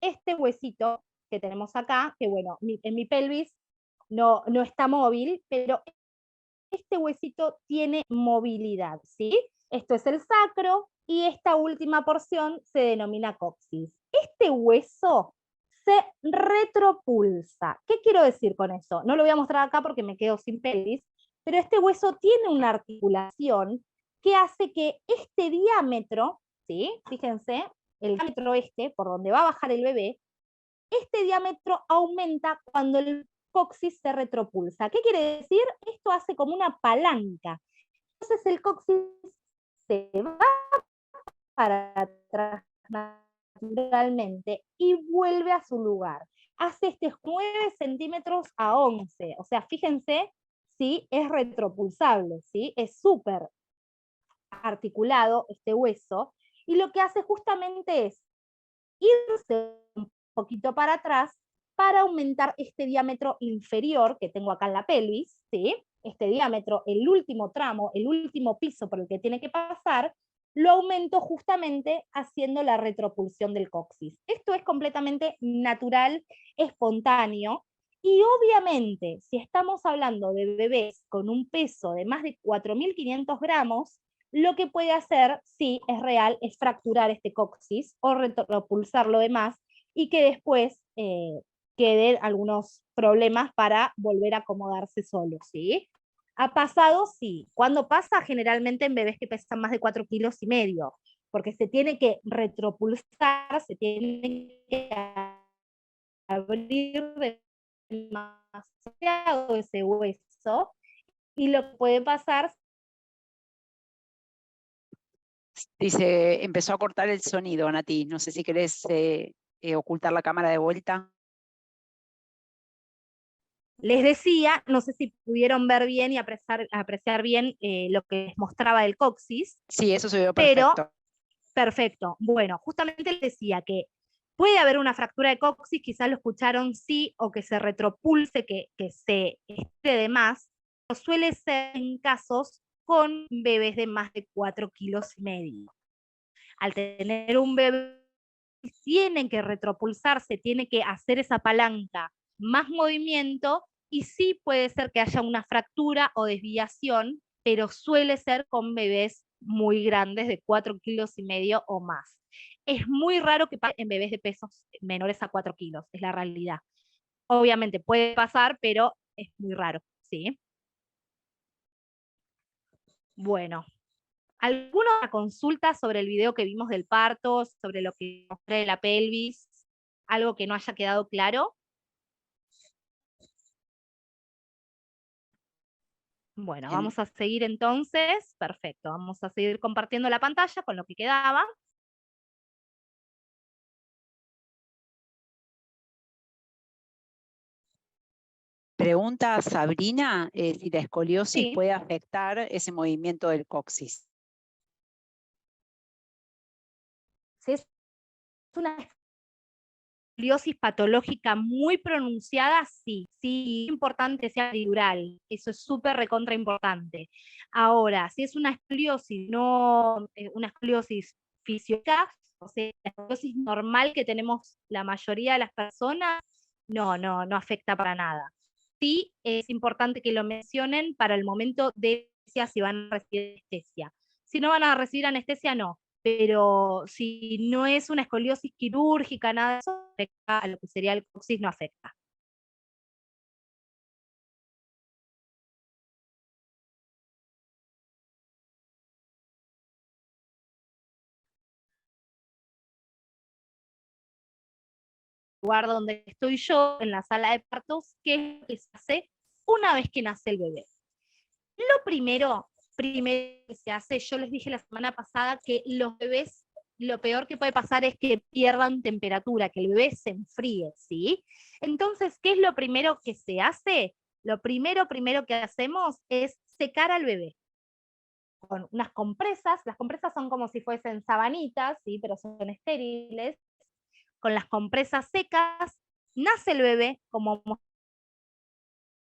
este huesito que tenemos acá, que bueno, en mi pelvis no está móvil, pero este huesito tiene movilidad, ¿sí? Esto es el sacro y esta última porción se denomina coxis. Este hueso se retropulsa. ¿Qué quiero decir con eso? No lo voy a mostrar acá porque me quedo sin pelvis, pero este hueso tiene una articulación que hace que este diámetro, ¿sí? Fíjense, el diámetro este, por donde va a bajar el bebé, este diámetro aumenta cuando el coxis se retropulsa. ¿Qué quiere decir? Esto hace como una palanca. Entonces el coxis se va para atrás naturalmente y vuelve a su lugar. Hace este 9 centímetros a 11. O sea, fíjense si es retropulsable, ¿sí? Es súper articulado este hueso, y lo que hace justamente es irse un poquito para atrás para aumentar este diámetro inferior que tengo acá en la pelvis, ¿sí? Este diámetro, el último tramo, el último piso por el que tiene que pasar, lo aumento justamente haciendo la retropulsión del coxis. Esto es completamente natural, espontáneo, y obviamente, si estamos hablando de bebés con un peso de más de 4.500 gramos, lo que puede hacer, sí, es real, es fracturar este coxis o retropulsar lo demás, y que después queden algunos problemas para volver a acomodarse solo, ¿sí? ¿Ha pasado? Sí. ¿Cuándo pasa? Generalmente en bebés que pesan más de 4,5 kilos, porque se tiene que retropulsar, se tiene que abrir demasiado ese hueso, y lo que puede pasar. Dice, empezó a cortar el sonido, Nati. No sé si querés ocultar la cámara de vuelta. Les decía, no sé si pudieron ver bien y apreciar bien lo que les mostraba del coxis, Sí, eso se vio pero perfecto. perfecto. Bueno, justamente les decía que puede haber una fractura de coxis, quizás lo escucharon, sí, o que se retropulse, que se esté de más, pero suele ser en casos con bebés de más de 4,5 kilos. Al tener un bebé, tienen que retropulsarse, tiene que hacer esa palanca, más movimiento, y sí puede ser que haya una fractura o desviación, pero suele ser con bebés muy grandes, de 4,5 kilos o más. Es muy raro que pase en bebés de pesos menores a 4 kilos, es la realidad. Obviamente puede pasar, pero es muy raro, ¿sí? Bueno, ¿alguna consulta sobre el video que vimos del parto, sobre lo que mostré de la pelvis? ¿Algo que no haya quedado claro? Bueno, Bien. vamos a seguir entonces. Perfecto, vamos a seguir compartiendo la pantalla con lo que quedaba. Pregunta a Sabrina si la escoliosis Sí, puede afectar ese movimiento del coxis. si es una escoliosis patológica muy pronunciada, sí, sí, es importante que sea epidural, eso es súper recontra importante. Ahora, si es una escoliosis, no una escoliosis fisiológica, o sea, la escoliosis normal que tenemos la mayoría de las personas, no afecta para nada. Sí, es importante que lo mencionen para el momento de si van a recibir anestesia. Si no van a recibir anestesia, no, pero si no es una escoliosis quirúrgica, nada de eso, afecta a lo que sería el coxis, no afecta. El lugar donde estoy yo, en la sala de partos, ¿qué es lo que se hace una vez que nace el bebé? Lo primero que se hace, yo les dije la semana pasada que los bebés, lo peor que puede pasar es que pierdan temperatura, que el bebé se enfríe, ¿sí? Entonces, ¿qué es lo primero que se hace? Lo primero que hacemos es secar al bebé con unas compresas. Las compresas son como si fuesen sabanitas, ¿sí? Pero son estériles. Con las compresas secas, nace el bebé, como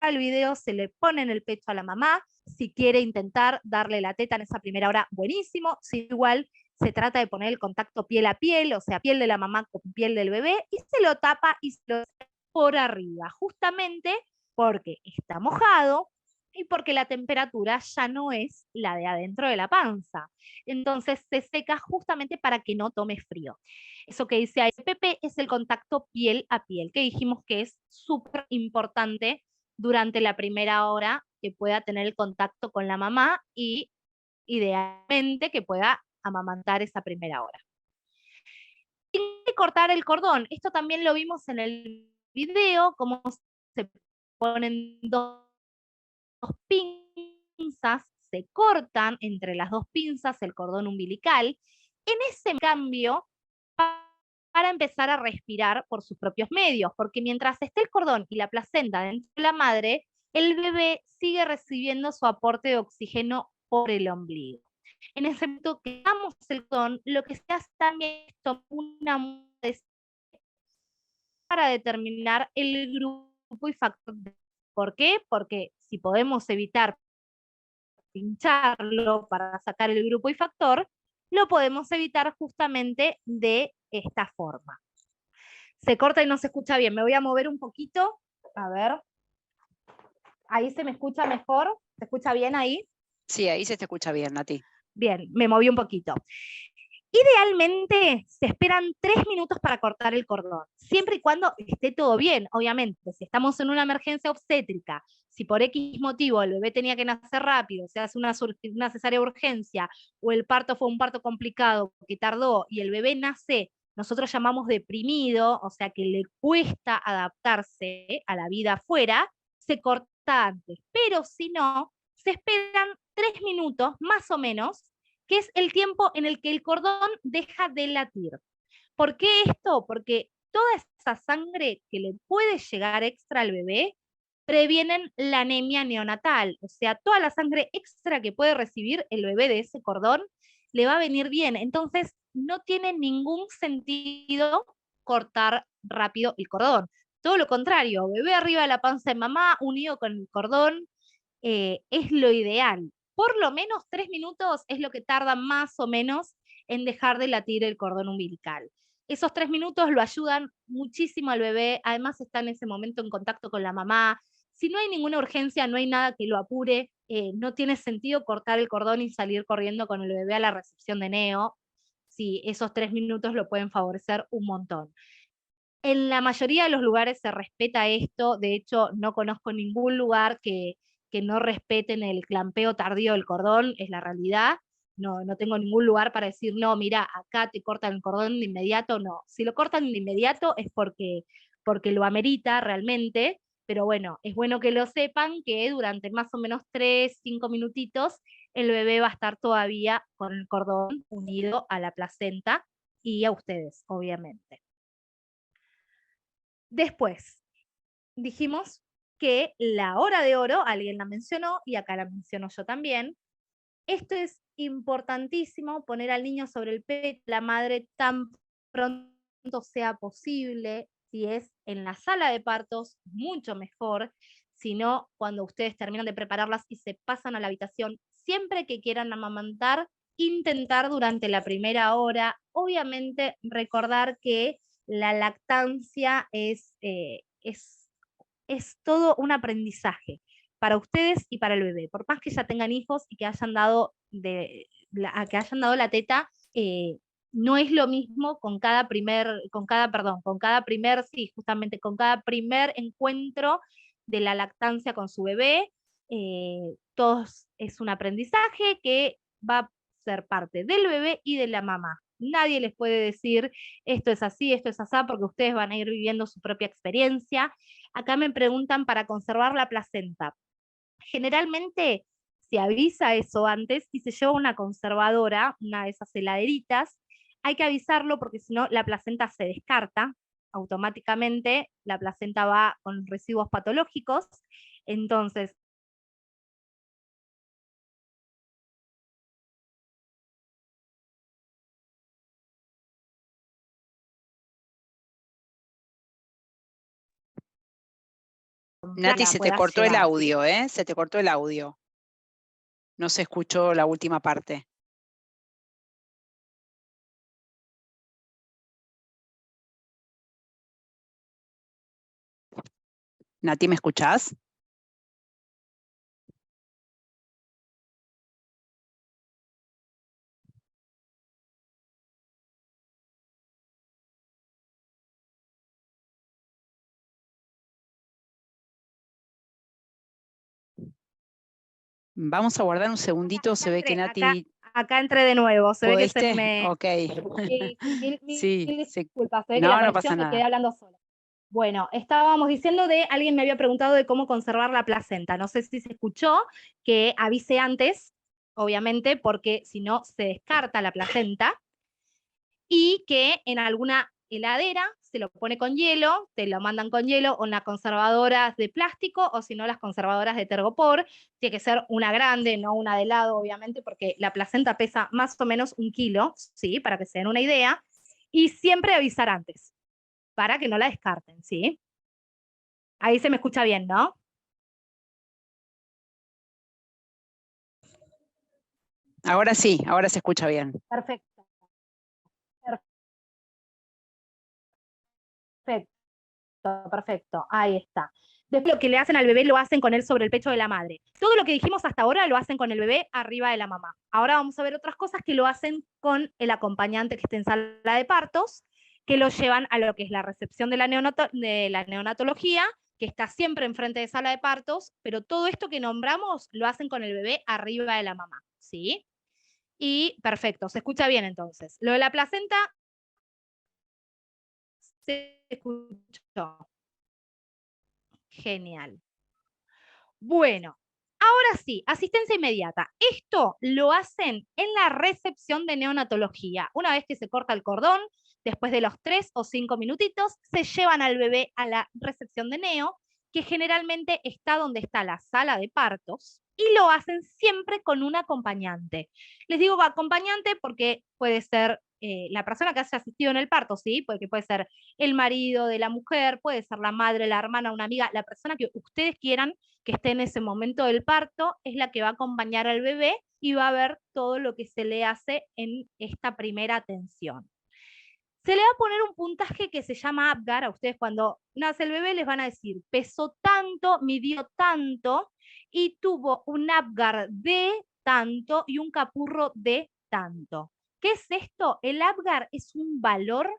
el video, se le pone en el pecho a la mamá. Si quiere intentar darle la teta en esa primera hora, buenísimo. Si igual, se trata de poner el contacto piel a piel, o sea, piel de la mamá con piel del bebé, y se lo tapa y se lo por arriba, justamente porque está mojado y porque la temperatura ya no es la de adentro de la panza. Entonces se seca justamente para que no tome frío. Eso que dice ahí Pepe es el contacto piel a piel, que dijimos que es súper importante durante la primera hora que pueda tener el contacto con la mamá y idealmente que pueda amamantar esa primera hora. Sin cortar el cordón, esto también lo vimos en el video, cómo se ponen dos pinzas, se cortan entre las dos pinzas el cordón umbilical. En ese cambio, para empezar a respirar por sus propios medios, porque mientras esté el cordón y la placenta dentro de la madre, el bebé sigue recibiendo su aporte de oxígeno por el ombligo. En ese momento que damos el cordón, lo que se hace también es tomar una muestra para determinar el grupo y factor. ¿Por qué? Porque si podemos evitar pincharlo para sacar el grupo y factor, lo podemos evitar justamente de esta forma. Se corta y no se escucha bien. Me voy a mover un poquito. A ver. Ahí se me escucha mejor. ¿Se escucha bien ahí? Sí, ahí se te escucha bien, Nati. Bien, me moví un poquito. Idealmente se esperan 3 minutos para cortar el cordón, siempre y cuando esté todo bien, obviamente. Si estamos en una emergencia obstétrica, si por X motivo el bebé tenía que nacer rápido, se hace una cesárea de urgencia, o el parto fue un parto complicado que tardó y el bebé nace, nosotros llamamos deprimido, o sea que le cuesta adaptarse a la vida afuera, se corta antes. Pero si no, se esperan 3 minutos más o menos, que es el tiempo en el que el cordón deja de latir. ¿Por qué esto? Porque toda esa sangre que le puede llegar extra al bebé previenen la anemia neonatal, o sea, toda la sangre extra que puede recibir el bebé de ese cordón le va a venir bien. Entonces, no tiene ningún sentido cortar rápido el cordón. Todo lo contrario, bebé arriba de la panza de mamá, unido con el cordón, es lo ideal. Por lo menos 3 minutos es lo que tarda más o menos en dejar de latir el cordón umbilical. Esos 3 minutos lo ayudan muchísimo al bebé, además está en ese momento en contacto con la mamá. Si no hay ninguna urgencia, no hay nada que lo apure, no tiene sentido cortar el cordón y salir corriendo con el bebé a la recepción de neo. Sí, esos 3 minutos lo pueden favorecer un montón. En la mayoría de los lugares se respeta esto, de hecho no conozco ningún lugar que no respeten el clampeo tardío del cordón, es la realidad. No, no tengo ningún lugar para decir, no, mira, acá te cortan el cordón de inmediato, no. Si lo cortan de inmediato es porque lo amerita realmente, pero bueno, es bueno que lo sepan que durante más o menos 3, 5 minutitos el bebé va a estar todavía con el cordón unido a la placenta y a ustedes, obviamente. Después, dijimos que la hora de oro, alguien la mencionó y acá la menciono yo también. Esto es importantísimo, poner al niño sobre el pecho de la madre tan pronto sea posible. Si es en la sala de partos, mucho mejor. Si no, cuando ustedes terminan de prepararlas y se pasan a la habitación, siempre que quieran amamantar, intentar durante la primera hora. Obviamente, recordar que la lactancia es todo un aprendizaje para ustedes y para el bebé. Por más que ya tengan hijos y que hayan dado, que hayan dado la teta, no es lo mismo con cada primer, sí, justamente con cada primer encuentro de la lactancia con su bebé. Todos es un aprendizaje que va a ser parte del bebé y de la mamá. Nadie les puede decir esto es así, esto es así, porque ustedes van a ir viviendo su propia experiencia. Acá me preguntan para conservar la placenta. Generalmente se avisa eso antes y se lleva una conservadora, una de esas heladeritas. Hay que avisarlo porque si no la placenta se descarta automáticamente, la placenta va con residuos patológicos. Entonces, Nati, se te pueda cortó el llevar. audio, ¿eh? Se te cortó el audio. No se escuchó la última parte. Nati, ¿me escuchás? Vamos a guardar un segundito, se ve que Nati... Acá entré de nuevo, se ve que se ¿Pudiste? me... Ok. Sí, mil Sí, disculpas, se ve que no, la no pasa conexión me quedé nada. hablando sola. Bueno, estábamos diciendo alguien me había preguntado de cómo conservar la placenta. No sé si se escuchó, que avise antes, obviamente, porque si no se descarta la placenta, y que en alguna heladera se lo pone con hielo, te lo mandan con hielo, o en las conservadoras de plástico, o si no, las conservadoras de Tergopor. Tiene que ser una grande, no una de helado, obviamente, porque la placenta pesa más o menos 1 kilo, ¿sí? Para que se den una idea. Y siempre avisar antes, para que no la descarten, ¿sí? Ahí se me escucha bien, ¿no? Ahora sí, ahora se escucha bien. Perfecto, perfecto, perfecto. Ahí está. Después lo que le hacen al bebé lo hacen con él sobre el pecho de la madre. Todo lo que dijimos hasta ahora lo hacen con el bebé arriba de la mamá. Ahora vamos a ver otras cosas que lo hacen con el acompañante que esté en sala de partos, que lo llevan a lo que es la recepción de la neonatología, que está siempre enfrente de sala de partos, pero todo esto que nombramos lo hacen con el bebé arriba de la mamá, ¿sí? Y perfecto, se escucha bien entonces. Lo de la placenta se escuchó. Genial. Bueno, ahora sí, asistencia inmediata. Esto lo hacen en la recepción de neonatología. Una vez que se corta el cordón, después de los 3 o 5 minutitos, se llevan al bebé a la recepción de neo, que generalmente está donde está la sala de partos, y lo hacen siempre con un acompañante. Les digo acompañante porque puede ser la persona que haya asistido en el parto, ¿sí? Porque puede ser el marido de la mujer, puede ser la madre, la hermana, una amiga, la persona que ustedes quieran que esté en ese momento del parto, es la que va a acompañar al bebé y va a ver todo lo que se le hace en esta primera atención. Se le va a poner un puntaje que se llama APGAR. A ustedes cuando nace el bebé les van a decir, pesó tanto, midió tanto y tuvo un APGAR de tanto y un capurro de tanto. ¿Qué es esto? El APGAR es un valor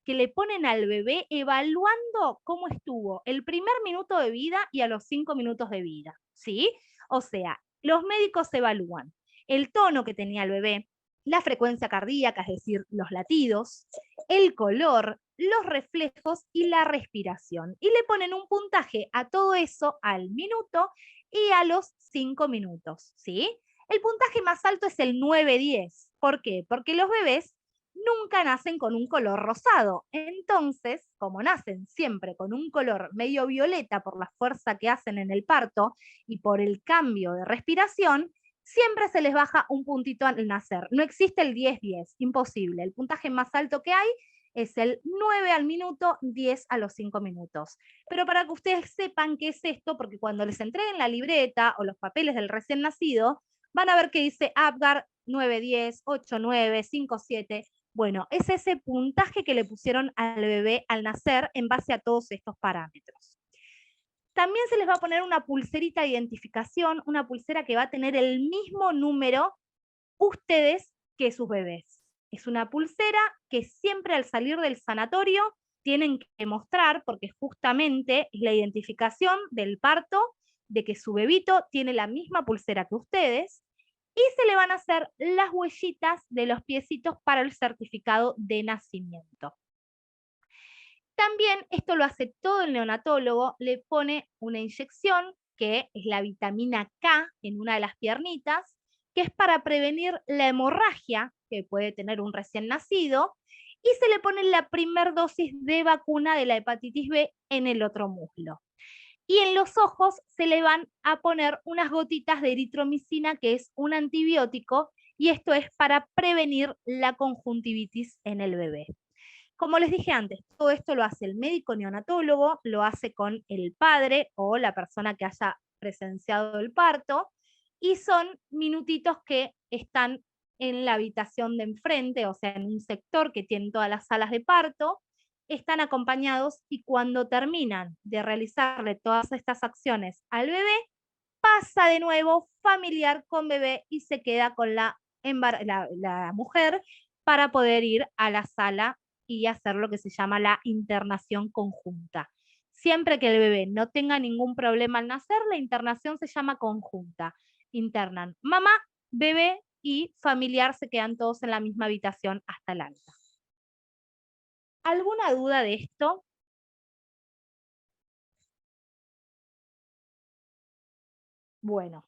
que le ponen al bebé evaluando cómo estuvo el primer minuto de vida y a los 5 minutos de vida, ¿sí? O sea, los médicos evalúan el tono que tenía el bebé, la frecuencia cardíaca, es decir, los latidos, el color, los reflejos y la respiración. Y le ponen un puntaje a todo eso al minuto y a los 5 minutos, ¿sí? El puntaje más alto es el 9-10. ¿Por qué? Porque los bebés nunca nacen con un color rosado. Entonces, como nacen siempre con un color medio violeta por la fuerza que hacen en el parto y por el cambio de respiración, siempre se les baja un puntito al nacer. No existe el 10-10, imposible. El puntaje más alto que hay es el 9 al minuto, 10 a los 5 minutos. Pero para que ustedes sepan qué es esto, porque cuando les entreguen la libreta o los papeles del recién nacido, van a ver que dice APGAR 9-10, 8-9, 5-7. Bueno, es ese puntaje que le pusieron al bebé al nacer en base a todos estos parámetros. También se les va a poner una pulserita de identificación, una pulsera que va a tener el mismo número ustedes que sus bebés. Es una pulsera que siempre al salir del sanatorio tienen que mostrar, porque justamente es la identificación del parto, de que su bebito tiene la misma pulsera que ustedes, y se le van a hacer las huellitas de los piecitos para el certificado de nacimiento. También esto lo hace todo el neonatólogo, le pone una inyección que es la vitamina K en una de las piernitas, que es para prevenir la hemorragia que puede tener un recién nacido, y se le pone la primer dosis de vacuna de la hepatitis B en el otro muslo. Y en los ojos se le van a poner unas gotitas de eritromicina, que es un antibiótico, y esto es para prevenir la conjuntivitis en el bebé. Como les dije antes, todo esto lo hace el médico neonatólogo, lo hace con el padre o la persona que haya presenciado el parto, y son minutitos que están en la habitación de enfrente, o sea, en un sector que tiene todas las salas de parto, están acompañados y cuando terminan de realizarle todas estas acciones al bebé, pasa de nuevo familiar con bebé y se queda con la mujer para poder ir a la sala y hacer lo que se llama la internación conjunta. Siempre que el bebé no tenga ningún problema al nacer, la internación se llama conjunta. Internan mamá, bebé y familiar, se quedan todos en la misma habitación hasta el alta. ¿Alguna duda de esto? Bueno,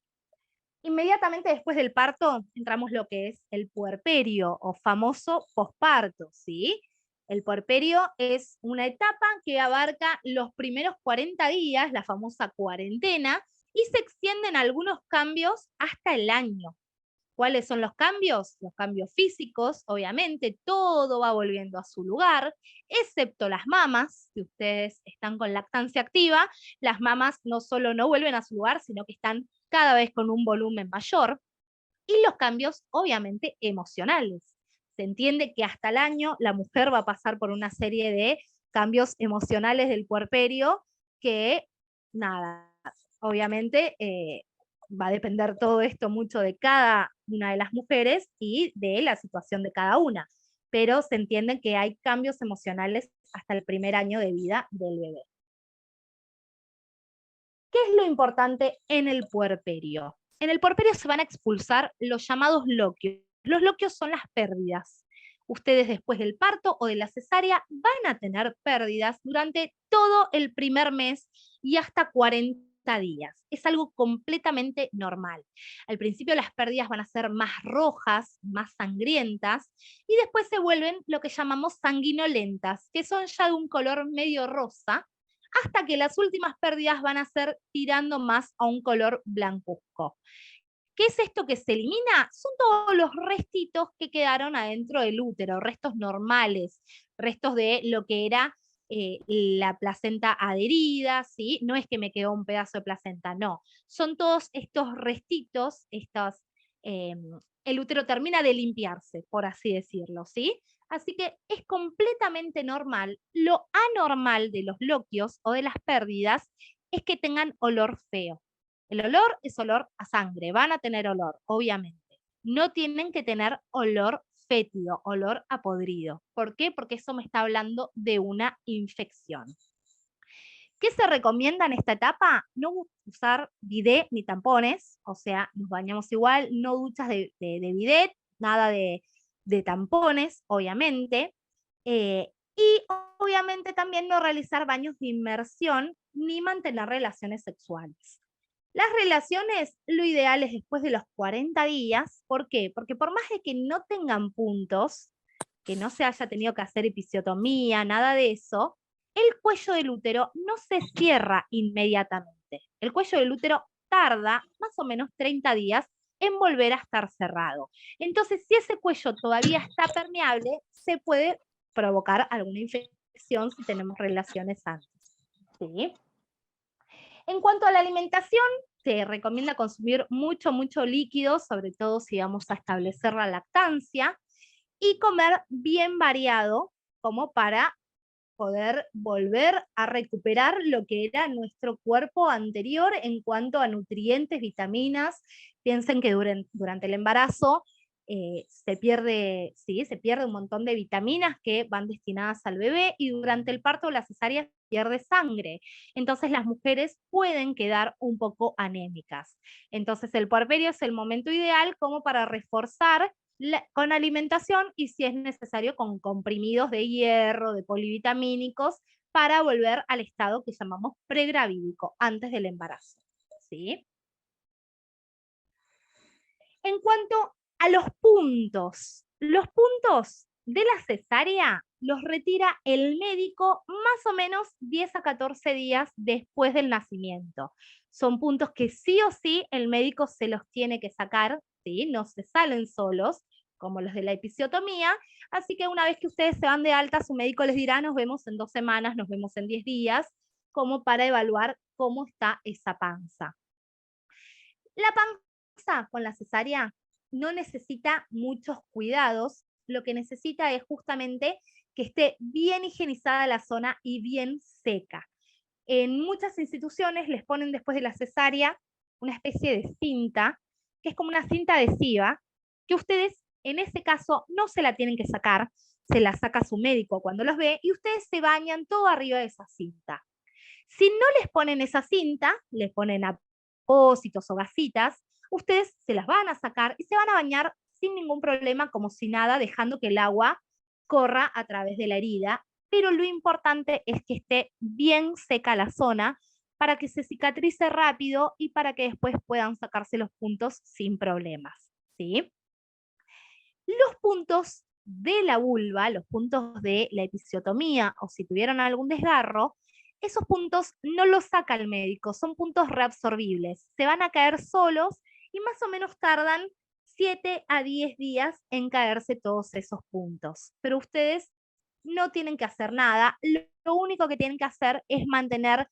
inmediatamente después del parto entramos lo que es el puerperio o famoso posparto, ¿sí? El puerperio es una etapa que abarca los primeros 40 días, la famosa cuarentena, y se extienden algunos cambios hasta el año. ¿Cuáles son los cambios? Los cambios físicos, obviamente, todo va volviendo a su lugar, excepto las mamas. Si ustedes están con lactancia activa, las mamas no solo no vuelven a su lugar, sino que están cada vez con un volumen mayor. Y los cambios, obviamente, emocionales. Se entiende que hasta el año la mujer va a pasar por una serie de cambios emocionales del puerperio que, nada, obviamente va a depender todo esto mucho de cada una de las mujeres y de la situación de cada una. Pero se entiende que hay cambios emocionales hasta el primer año de vida del bebé. ¿Qué es lo importante en el puerperio? En el puerperio se van a expulsar los llamados loquios. Los loquios son las pérdidas. Ustedes después del parto o de la cesárea van a tener pérdidas durante todo el primer mes y hasta 40 días. Es algo completamente normal. Al principio las pérdidas van a ser más rojas, más sangrientas, y después se vuelven lo que llamamos sanguinolentas, que son ya de un color medio rosa, hasta que las últimas pérdidas van a ser tirando más a un color blancuzco. ¿Qué es esto que se elimina? Son todos los restitos que quedaron adentro del útero, restos normales, restos de lo que era la placenta adherida, ¿sí? No es que me quedó un pedazo de placenta, no. Son todos estos restitos, eh, el útero termina de limpiarse, por así decirlo, ¿sí? Así que es completamente normal. Lo anormal de los loquios o de las pérdidas es que tengan olor feo. El olor es olor a sangre, van a tener olor, obviamente. No tienen que tener olor fétido, olor a podrido. ¿Por qué? Porque eso me está hablando de una infección. ¿Qué se recomienda en esta etapa? No usar bidet ni tampones, o sea, nos bañamos igual, no duchas de bidet, nada de tampones, obviamente. Y obviamente también no realizar baños de inmersión ni mantener relaciones sexuales. Las relaciones, lo ideal es después de los 40 días. ¿Por qué? Porque por más de que no tengan puntos, que no se haya tenido que hacer episiotomía, nada de eso, el cuello del útero no se cierra inmediatamente. El cuello del útero tarda más o menos 30 días en volver a estar cerrado. Entonces, si ese cuello todavía está permeable, se puede provocar alguna infección si tenemos relaciones antes. ¿Sí? En cuanto a la alimentación, se recomienda consumir mucho líquido, sobre todo si vamos a establecer la lactancia, y comer bien variado, como para poder volver a recuperar lo que era nuestro cuerpo anterior en cuanto a nutrientes, vitaminas. Piensen que durante el embarazo se pierde un montón de vitaminas que van destinadas al bebé, y durante el parto o la cesárea pierde sangre. Entonces las mujeres pueden quedar un poco anémicas. Entonces el puerperio es el momento ideal como para reforzar con alimentación, y si es necesario con comprimidos de hierro, de polivitamínicos, para volver al estado que llamamos pregravídico, antes del embarazo. ¿Sí? En cuanto a los puntos de la cesárea los retira el médico más o menos 10 a 14 días después del nacimiento. Son puntos que sí o sí el médico se los tiene que sacar, ¿sí? No se salen solos, como los de la episiotomía. Así que una vez que ustedes se van de alta, su médico les dirá: nos vemos en 2 semanas, nos vemos en 10 días, como para evaluar cómo está esa panza. La panza con la cesárea no necesita muchos cuidados, lo que necesita es justamente que esté bien higienizada la zona y bien seca. En muchas instituciones les ponen después de la cesárea una especie de cinta, que es como una cinta adhesiva, que ustedes en ese caso no se la tienen que sacar, se la saca su médico cuando los ve y ustedes se bañan todo arriba de esa cinta. Si no les ponen esa cinta, les ponen apósitos o gasitas, ustedes se las van a sacar y se van a bañar sin ningún problema, como si nada, dejando que el agua corra a través de la herida, pero lo importante es que esté bien seca la zona para que se cicatrice rápido y para que después puedan sacarse los puntos sin problemas, ¿sí? Los puntos de la vulva, los puntos de la episiotomía o si tuvieron algún desgarro, esos puntos no los saca el médico, son puntos reabsorbibles, se van a caer solos y más o menos tardan 7 a 10 días en caerse todos esos puntos. Pero ustedes no tienen que hacer nada, lo único que tienen que hacer es mantener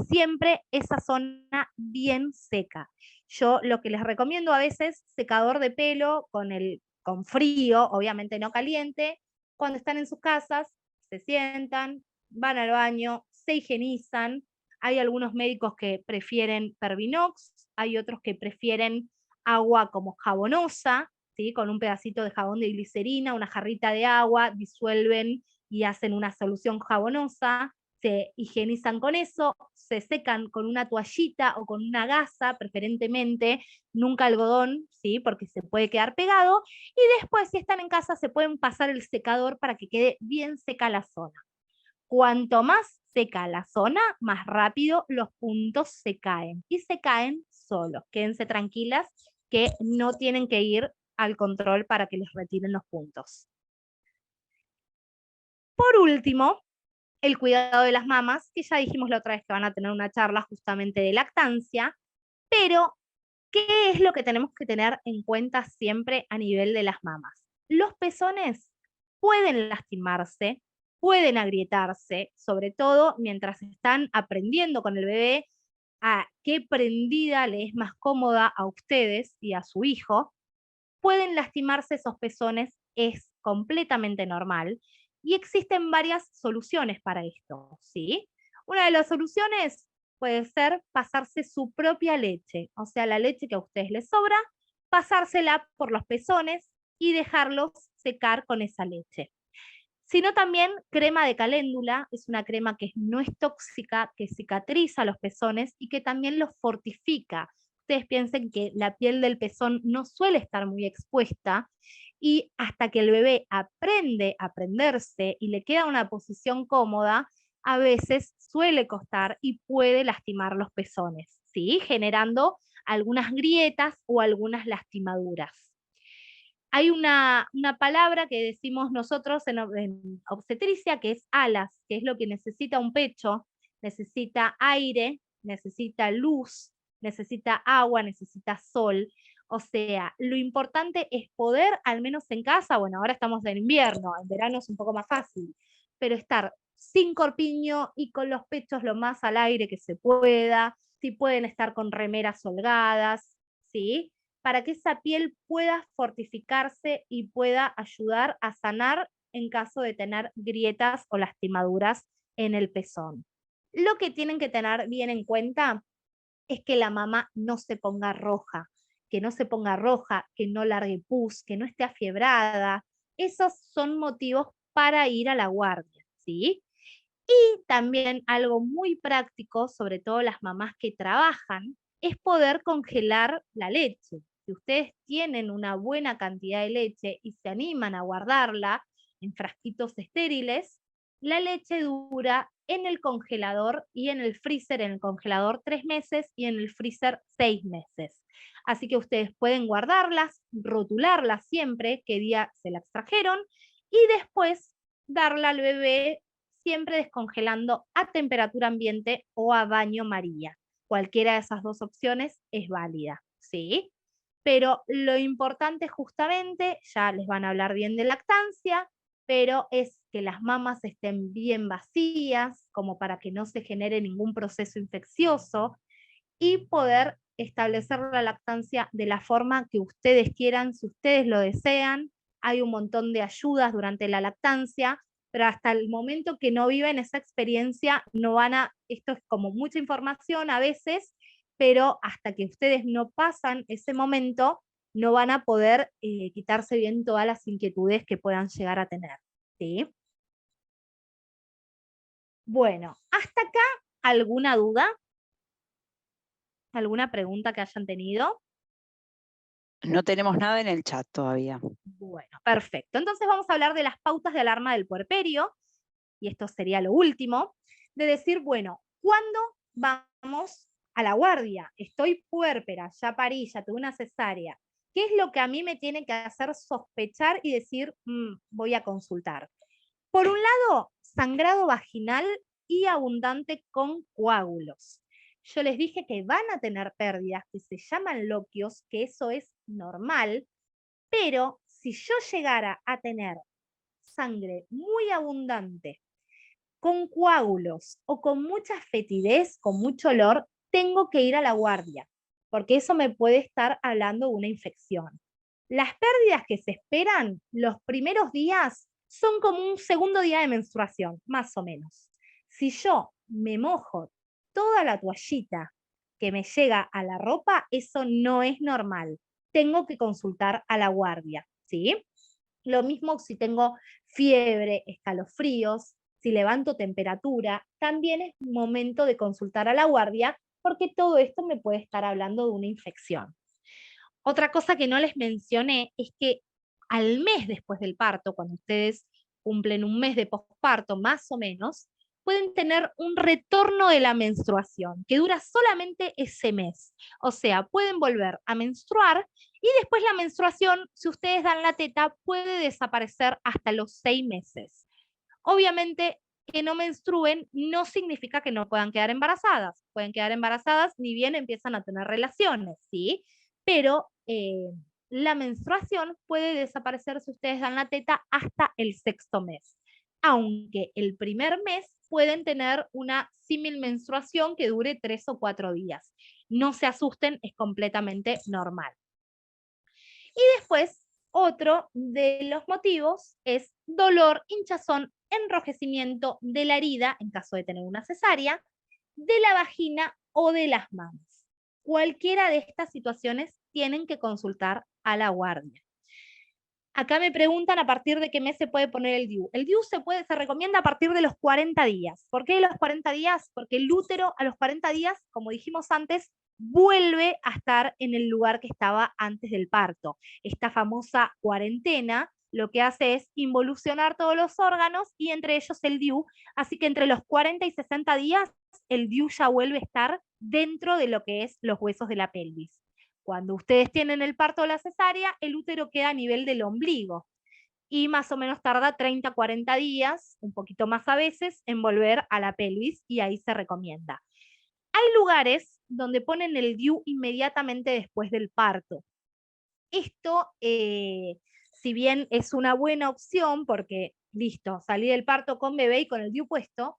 siempre esa zona bien seca. Yo lo que les recomiendo a veces, secador de pelo con frío, obviamente no caliente, cuando están en sus casas, se sientan, van al baño, se higienizan. Hay algunos médicos que prefieren Pervinox, hay otros que prefieren agua como jabonosa, ¿sí? Con un pedacito de jabón de glicerina, una jarrita de agua, disuelven y hacen una solución jabonosa, se higienizan con eso, se secan con una toallita o con una gasa, preferentemente, nunca algodón, ¿sí? Porque se puede quedar pegado, y después si están en casa se pueden pasar el secador para que quede bien seca la zona. Cuanto más seca la zona, más rápido los puntos se caen, y se caen solos. Quédense tranquilas que no tienen que ir al control para que les retiren los puntos. Por último, el cuidado de las mamas, que ya dijimos la otra vez que van a tener una charla justamente de lactancia, pero ¿qué es lo que tenemos que tener en cuenta siempre a nivel de las mamas? Los pezones pueden lastimarse, pueden agrietarse, sobre todo mientras están aprendiendo con el bebé a qué prendida le es más cómoda a ustedes y a su hijo. Pueden lastimarse esos pezones, es completamente normal, y existen varias soluciones para esto, ¿sí? Una de las soluciones puede ser pasarse su propia leche, o sea, la leche que a ustedes les sobra, pasársela por los pezones y dejarlos secar con esa leche. Sino también crema de caléndula, es una crema que no es tóxica, que cicatriza los pezones y que también los fortifica. Ustedes piensen que la piel del pezón no suele estar muy expuesta y hasta que el bebé aprende a prenderse y le queda una posición cómoda, a veces suele costar y puede lastimar los pezones, ¿sí? Generando algunas grietas o algunas lastimaduras. Hay una palabra que decimos nosotros en obstetricia que es alas, que es lo que necesita un pecho, necesita aire, necesita luz, necesita agua, necesita sol. O sea, lo importante es poder, al menos en casa, bueno, ahora estamos en invierno, en verano es un poco más fácil, pero estar sin corpiño y con los pechos lo más al aire que se pueda, si pueden estar con remeras holgadas, ¿sí? Para que esa piel pueda fortificarse y pueda ayudar a sanar en caso de tener grietas o lastimaduras en el pezón. Lo que tienen que tener bien en cuenta es que la mama no se ponga roja, que no se ponga roja, que no largue pus, que no esté afiebrada. Esos son motivos para ir a la guardia, ¿sí? Y también algo muy práctico, sobre todo las mamás que trabajan, es poder congelar la leche. Si ustedes tienen una buena cantidad de leche y se animan a guardarla en frasquitos estériles, la leche dura en el congelador y en el freezer, en el congelador 3 meses y en el freezer 6 meses. Así que ustedes pueden guardarlas, rotularlas siempre, qué día se la extrajeron, y después darla al bebé siempre descongelando a temperatura ambiente o a baño María. Cualquiera de esas dos opciones es válida, ¿sí? Pero lo importante justamente, ya les van a hablar bien de lactancia, pero es que las mamas estén bien vacías, como para que no se genere ningún proceso infeccioso, y poder establecer la lactancia de la forma que ustedes quieran, si ustedes lo desean. Hay un montón de ayudas durante la lactancia, pero hasta el momento que no viven esa experiencia, no van a, esto es como mucha información a veces, pero hasta que ustedes no pasan ese momento, no van a poder quitarse bien todas las inquietudes que puedan llegar a tener, ¿sí? Bueno, hasta acá, ¿alguna duda? ¿Alguna pregunta que hayan tenido? No tenemos nada en el chat todavía. Bueno, perfecto. Entonces vamos a hablar de las pautas de alarma del puerperio, y esto sería lo último, de decir, bueno, ¿cuándo vamos a la guardia? Estoy puérpera, ya parí, ya tuve una cesárea. ¿Qué es lo que a mí me tiene que hacer sospechar y decir, voy a consultar? Por un lado, sangrado vaginal y abundante con coágulos. Yo les dije que van a tener pérdidas que se llaman loquios, que eso es normal, pero si yo llegara a tener sangre muy abundante, con coágulos o con mucha fetidez, con mucho olor, tengo que ir a la guardia, porque eso me puede estar hablando de una infección. Las pérdidas que se esperan los primeros días son como un segundo día de menstruación, más o menos. Si yo me mojo toda la toallita que me llega a la ropa, eso no es normal. Tengo que consultar a la guardia, ¿sí? Lo mismo si tengo fiebre, escalofríos, si levanto temperatura, también es momento de consultar a la guardia porque todo esto me puede estar hablando de una infección. Otra cosa que no les mencioné es que al mes después del parto, cuando ustedes cumplen un mes de posparto más o menos, pueden tener un retorno de la menstruación que dura solamente ese mes. O sea, pueden volver a menstruar y después la menstruación, si ustedes dan la teta, puede desaparecer hasta los 6 meses. Obviamente, que no menstruen no significa que no puedan quedar embarazadas. Pueden quedar embarazadas ni bien empiezan a tener relaciones, ¿sí? Pero la menstruación puede desaparecer si ustedes dan la teta hasta el 6.º mes. Aunque el primer mes pueden tener una símil menstruación que dure 3 o 4 días. No se asusten, es completamente normal. Y después, otro de los motivos es dolor, hinchazón, enrojecimiento de la herida, en caso de tener una cesárea, de la vagina o de las manos. Cualquiera de estas situaciones tienen que consultar a la guardia. Acá me preguntan a partir de qué mes se puede poner el DIU. El DIU se recomienda a partir de los 40 días. ¿Por qué los 40 días? Porque el útero a los 40 días, como dijimos antes, vuelve a estar en el lugar que estaba antes del parto. Esta famosa cuarentena lo que hace es involucionar todos los órganos y entre ellos el DIU. Así que entre los 40 y 60 días el DIU ya vuelve a estar dentro de lo que es los huesos de la pelvis. Cuando ustedes tienen el parto o la cesárea, el útero queda a nivel del ombligo y más o menos tarda 30, 40 días, un poquito más a veces, en volver a la pelvis y ahí se recomienda. Hay lugares donde ponen el DIU inmediatamente después del parto. Esto, si bien es una buena opción, porque listo, salí del parto con bebé y con el DIU puesto,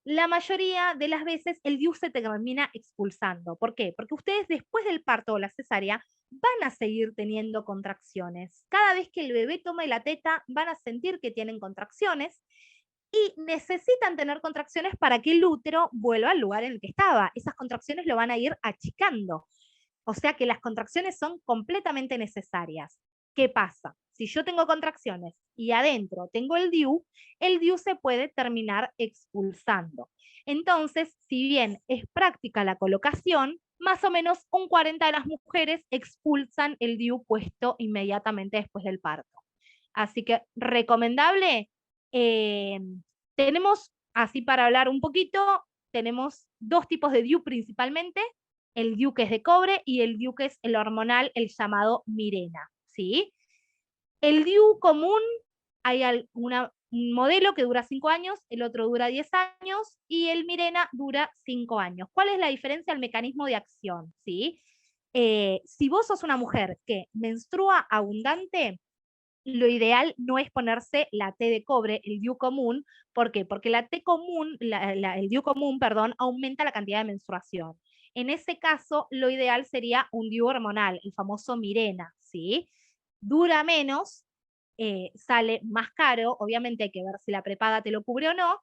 la mayoría de las veces el DIU se termina expulsando. ¿Por qué? Porque ustedes después del parto o la cesárea van a seguir teniendo contracciones. Cada vez que el bebé tome la teta, van a sentir que tienen contracciones y necesitan tener contracciones para que el útero vuelva al lugar en el que estaba. Esas contracciones lo van a ir achicando. O sea que las contracciones son completamente necesarias. ¿Qué pasa? Si yo tengo contracciones y adentro tengo el DIU se puede terminar expulsando. Entonces, si bien es práctica la colocación, más o menos un 40 de las mujeres expulsan el DIU puesto inmediatamente después del parto. Así que recomendable. Tenemos, así para hablar un poquito, tenemos dos tipos de DIU principalmente, el DIU que es de cobre y el DIU que es el hormonal, el llamado Mirena, ¿sí? El DIU común, hay un modelo que dura 5 años, el otro dura 10 años y el Mirena dura 5 años. ¿Cuál es la diferencia? El mecanismo de acción, ¿sí? Si vos sos una mujer que menstrua abundante, lo ideal no es ponerse la T de cobre, el DIU común. ¿Por qué? Porque la T común, el DIU común, perdón, aumenta la cantidad de menstruación. En ese caso, lo ideal sería un DIU hormonal, el famoso Mirena, ¿sí? Dura menos, sale más caro, obviamente hay que ver si la prepaga te lo cubre o no,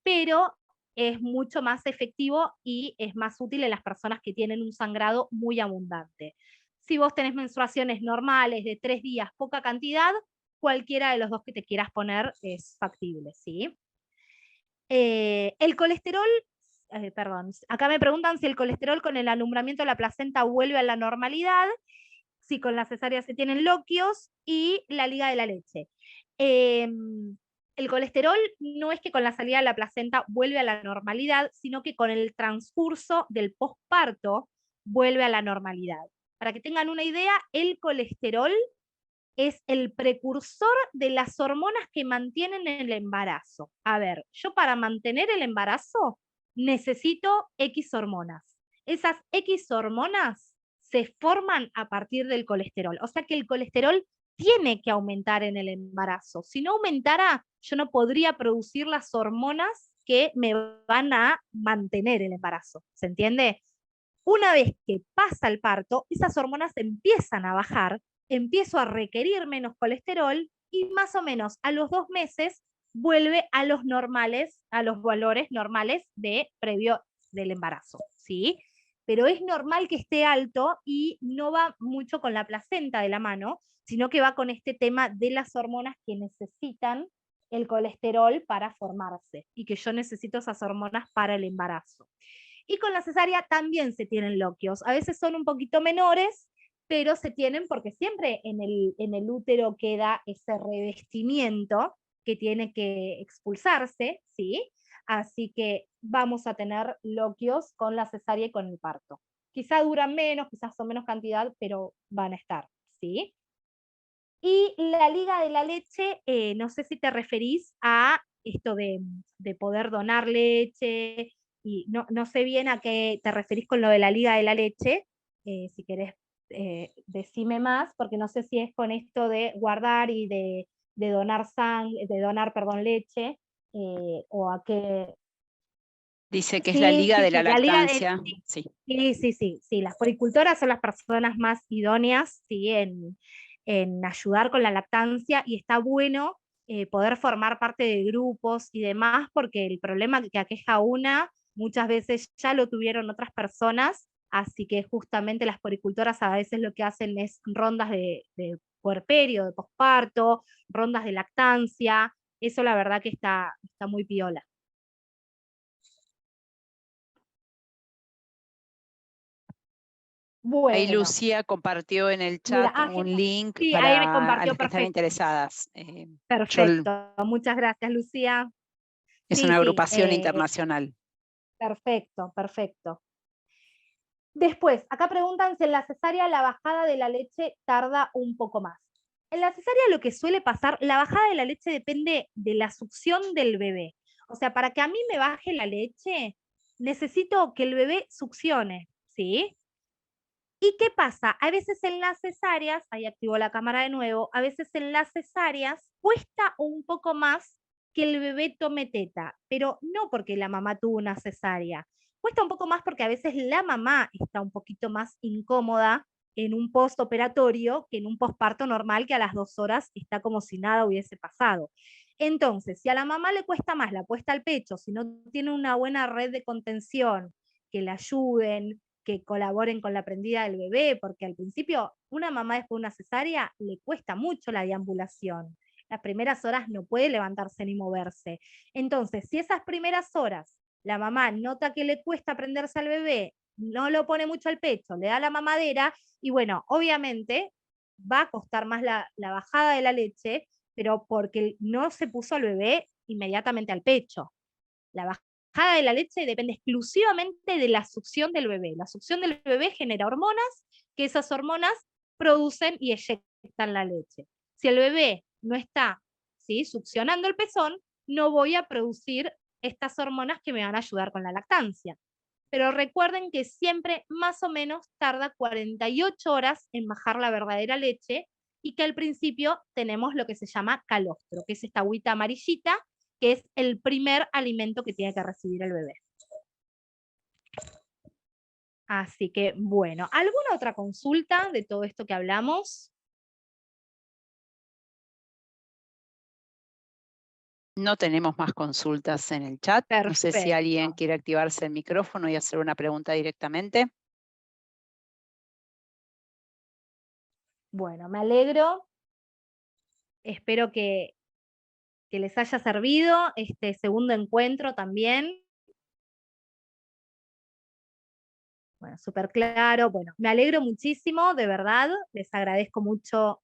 pero es mucho más efectivo y es más útil en las personas que tienen un sangrado muy abundante. Si vos tenés menstruaciones normales de 3 días, poca cantidad, cualquiera de los dos que te quieras poner es factible, ¿sí? El colesterol, perdón, acá me preguntan si el colesterol con el alumbramiento de la placenta vuelve a la normalidad, si con la cesárea se tienen loquios y la liga de la leche. El colesterol no es que con la salida de la placenta vuelve a la normalidad, sino que con el transcurso del posparto vuelve a la normalidad. Para que tengan una idea, el colesterol es el precursor de las hormonas que mantienen el embarazo. A ver, yo para mantener el embarazo necesito X hormonas. Esas X hormonas se forman a partir del colesterol. O sea que el colesterol tiene que aumentar en el embarazo. Si no aumentara, yo no podría producir las hormonas que me van a mantener el embarazo. ¿Se entiende? Una vez que pasa el parto, esas hormonas empiezan a bajar, empiezo a requerir menos colesterol y más o menos a los 2 meses vuelve a los normales, a los valores normales de previo del embarazo, ¿sí? Pero es normal que esté alto y no va mucho con la placenta de la mano, sino que va con este tema de las hormonas que necesitan el colesterol para formarse y que yo necesito esas hormonas para el embarazo. Y con la cesárea también se tienen loquios. A veces son un poquito menores, pero se tienen porque siempre en el útero queda ese revestimiento que tiene que expulsarse, ¿sí? Así que vamos a tener loquios con la cesárea y con el parto. Quizá duran menos, quizás son menos cantidad, pero van a estar, ¿sí? Y la liga de la leche, no sé si te referís a esto de poder donar leche, y no sé bien a qué te referís con lo de la liga de la leche, si querés decime más, porque no sé si es con esto de guardar y de donar sangre, de donar, perdón, leche, o a qué. Dice que es la Sí, liga sí, de la sí, la liga de, lactancia. Sí. sí, sí, sí, sí, las poricultoras son las personas más idóneas, ¿sí? En ayudar con la lactancia y está bueno poder formar parte de grupos y demás, porque el problema que aqueja a una muchas veces ya lo tuvieron otras personas, así que justamente las poricultoras a veces lo que hacen es rondas de puerperio, de posparto, rondas de lactancia, eso la verdad que está muy piola. Ahí Bueno, Lucía compartió en el mira, chat un genial. link Sí, ahí me para compartió las que están perfecto. interesadas. Perfecto. Muchas gracias, Lucía. Es Sí, una sí, agrupación internacional. perfecto, perfecto. Después, acá preguntan si en la cesárea la bajada de la leche tarda un poco más. En la cesárea lo que suele pasar, la bajada de la leche depende de la succión del bebé. O sea, para que a mí me baje la leche, necesito que el bebé succione, ¿sí? ¿Y qué pasa? A veces en las cesáreas, ahí activo la cámara de nuevo, a veces en las cesáreas cuesta un poco más que el bebé tome teta, pero no porque la mamá tuvo una cesárea. Cuesta un poco más porque a veces la mamá está un poquito más incómoda en un postoperatorio que en un posparto normal que a las 2 horas está como si nada hubiese pasado. Entonces, si a la mamá le cuesta más la puesta al pecho, si no tiene una buena red de contención, que la ayuden, que colaboren con la prendida del bebé, porque al principio una mamá después de una cesárea le cuesta mucho la deambulación. Las primeras horas no puede levantarse ni moverse. Entonces, si esas primeras horas la mamá nota que le cuesta prenderse al bebé, no lo pone mucho al pecho, le da la mamadera, y bueno, obviamente va a costar más la bajada de la leche, pero porque no se puso al bebé inmediatamente al pecho. La bajada de la leche depende exclusivamente de la succión del bebé. La succión del bebé genera hormonas, que esas hormonas producen y eyectan la leche. Si el bebé no está, ¿sí?, succionando el pezón, no voy a producir estas hormonas que me van a ayudar con la lactancia. Pero recuerden que siempre más o menos tarda 48 horas en bajar la verdadera leche y que al principio tenemos lo que se llama calostro, que es esta agüita amarillita, que es el primer alimento que tiene que recibir el bebé. Así que, bueno, ¿alguna otra consulta de todo esto que hablamos? No tenemos más consultas en el chat. No sé si alguien Perfecto. quiere activarse el micrófono y hacer una pregunta directamente. Bueno, me alegro. Espero que les haya servido este segundo encuentro también. Bueno, súper claro. Bueno, me alegro muchísimo, de verdad. Les agradezco mucho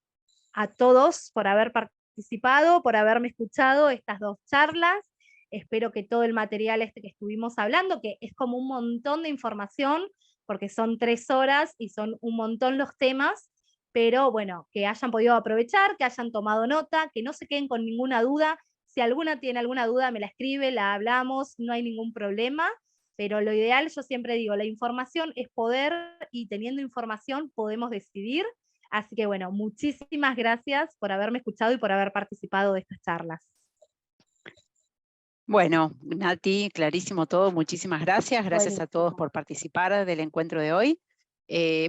a todos por haber participado, por haberme escuchado estas dos charlas. Espero que todo el material este que estuvimos hablando, que es como un montón de información, porque son 3 horas y son un montón los temas, pero bueno, que hayan podido aprovechar, que hayan tomado nota, que no se queden con ninguna duda. Si alguna tiene alguna duda, me la escribe, la hablamos, no hay ningún problema. Pero lo ideal, yo siempre digo, la información es poder y teniendo información podemos decidir. Así que bueno, muchísimas gracias por haberme escuchado y por haber participado de estas charlas. Bueno, Nati, clarísimo todo. Muchísimas gracias. Gracias a todos Buenísimo. por participar del encuentro de hoy.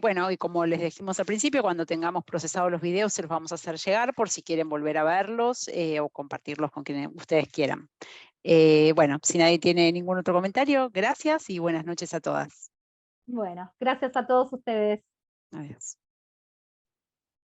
Bueno, y como les dijimos al principio, cuando tengamos procesados los videos se los vamos a hacer llegar por si quieren volver a verlos o compartirlos con quienes ustedes quieran. Bueno, si nadie tiene ningún otro comentario, gracias y buenas noches a todas. Bueno, gracias a todos ustedes. Adiós.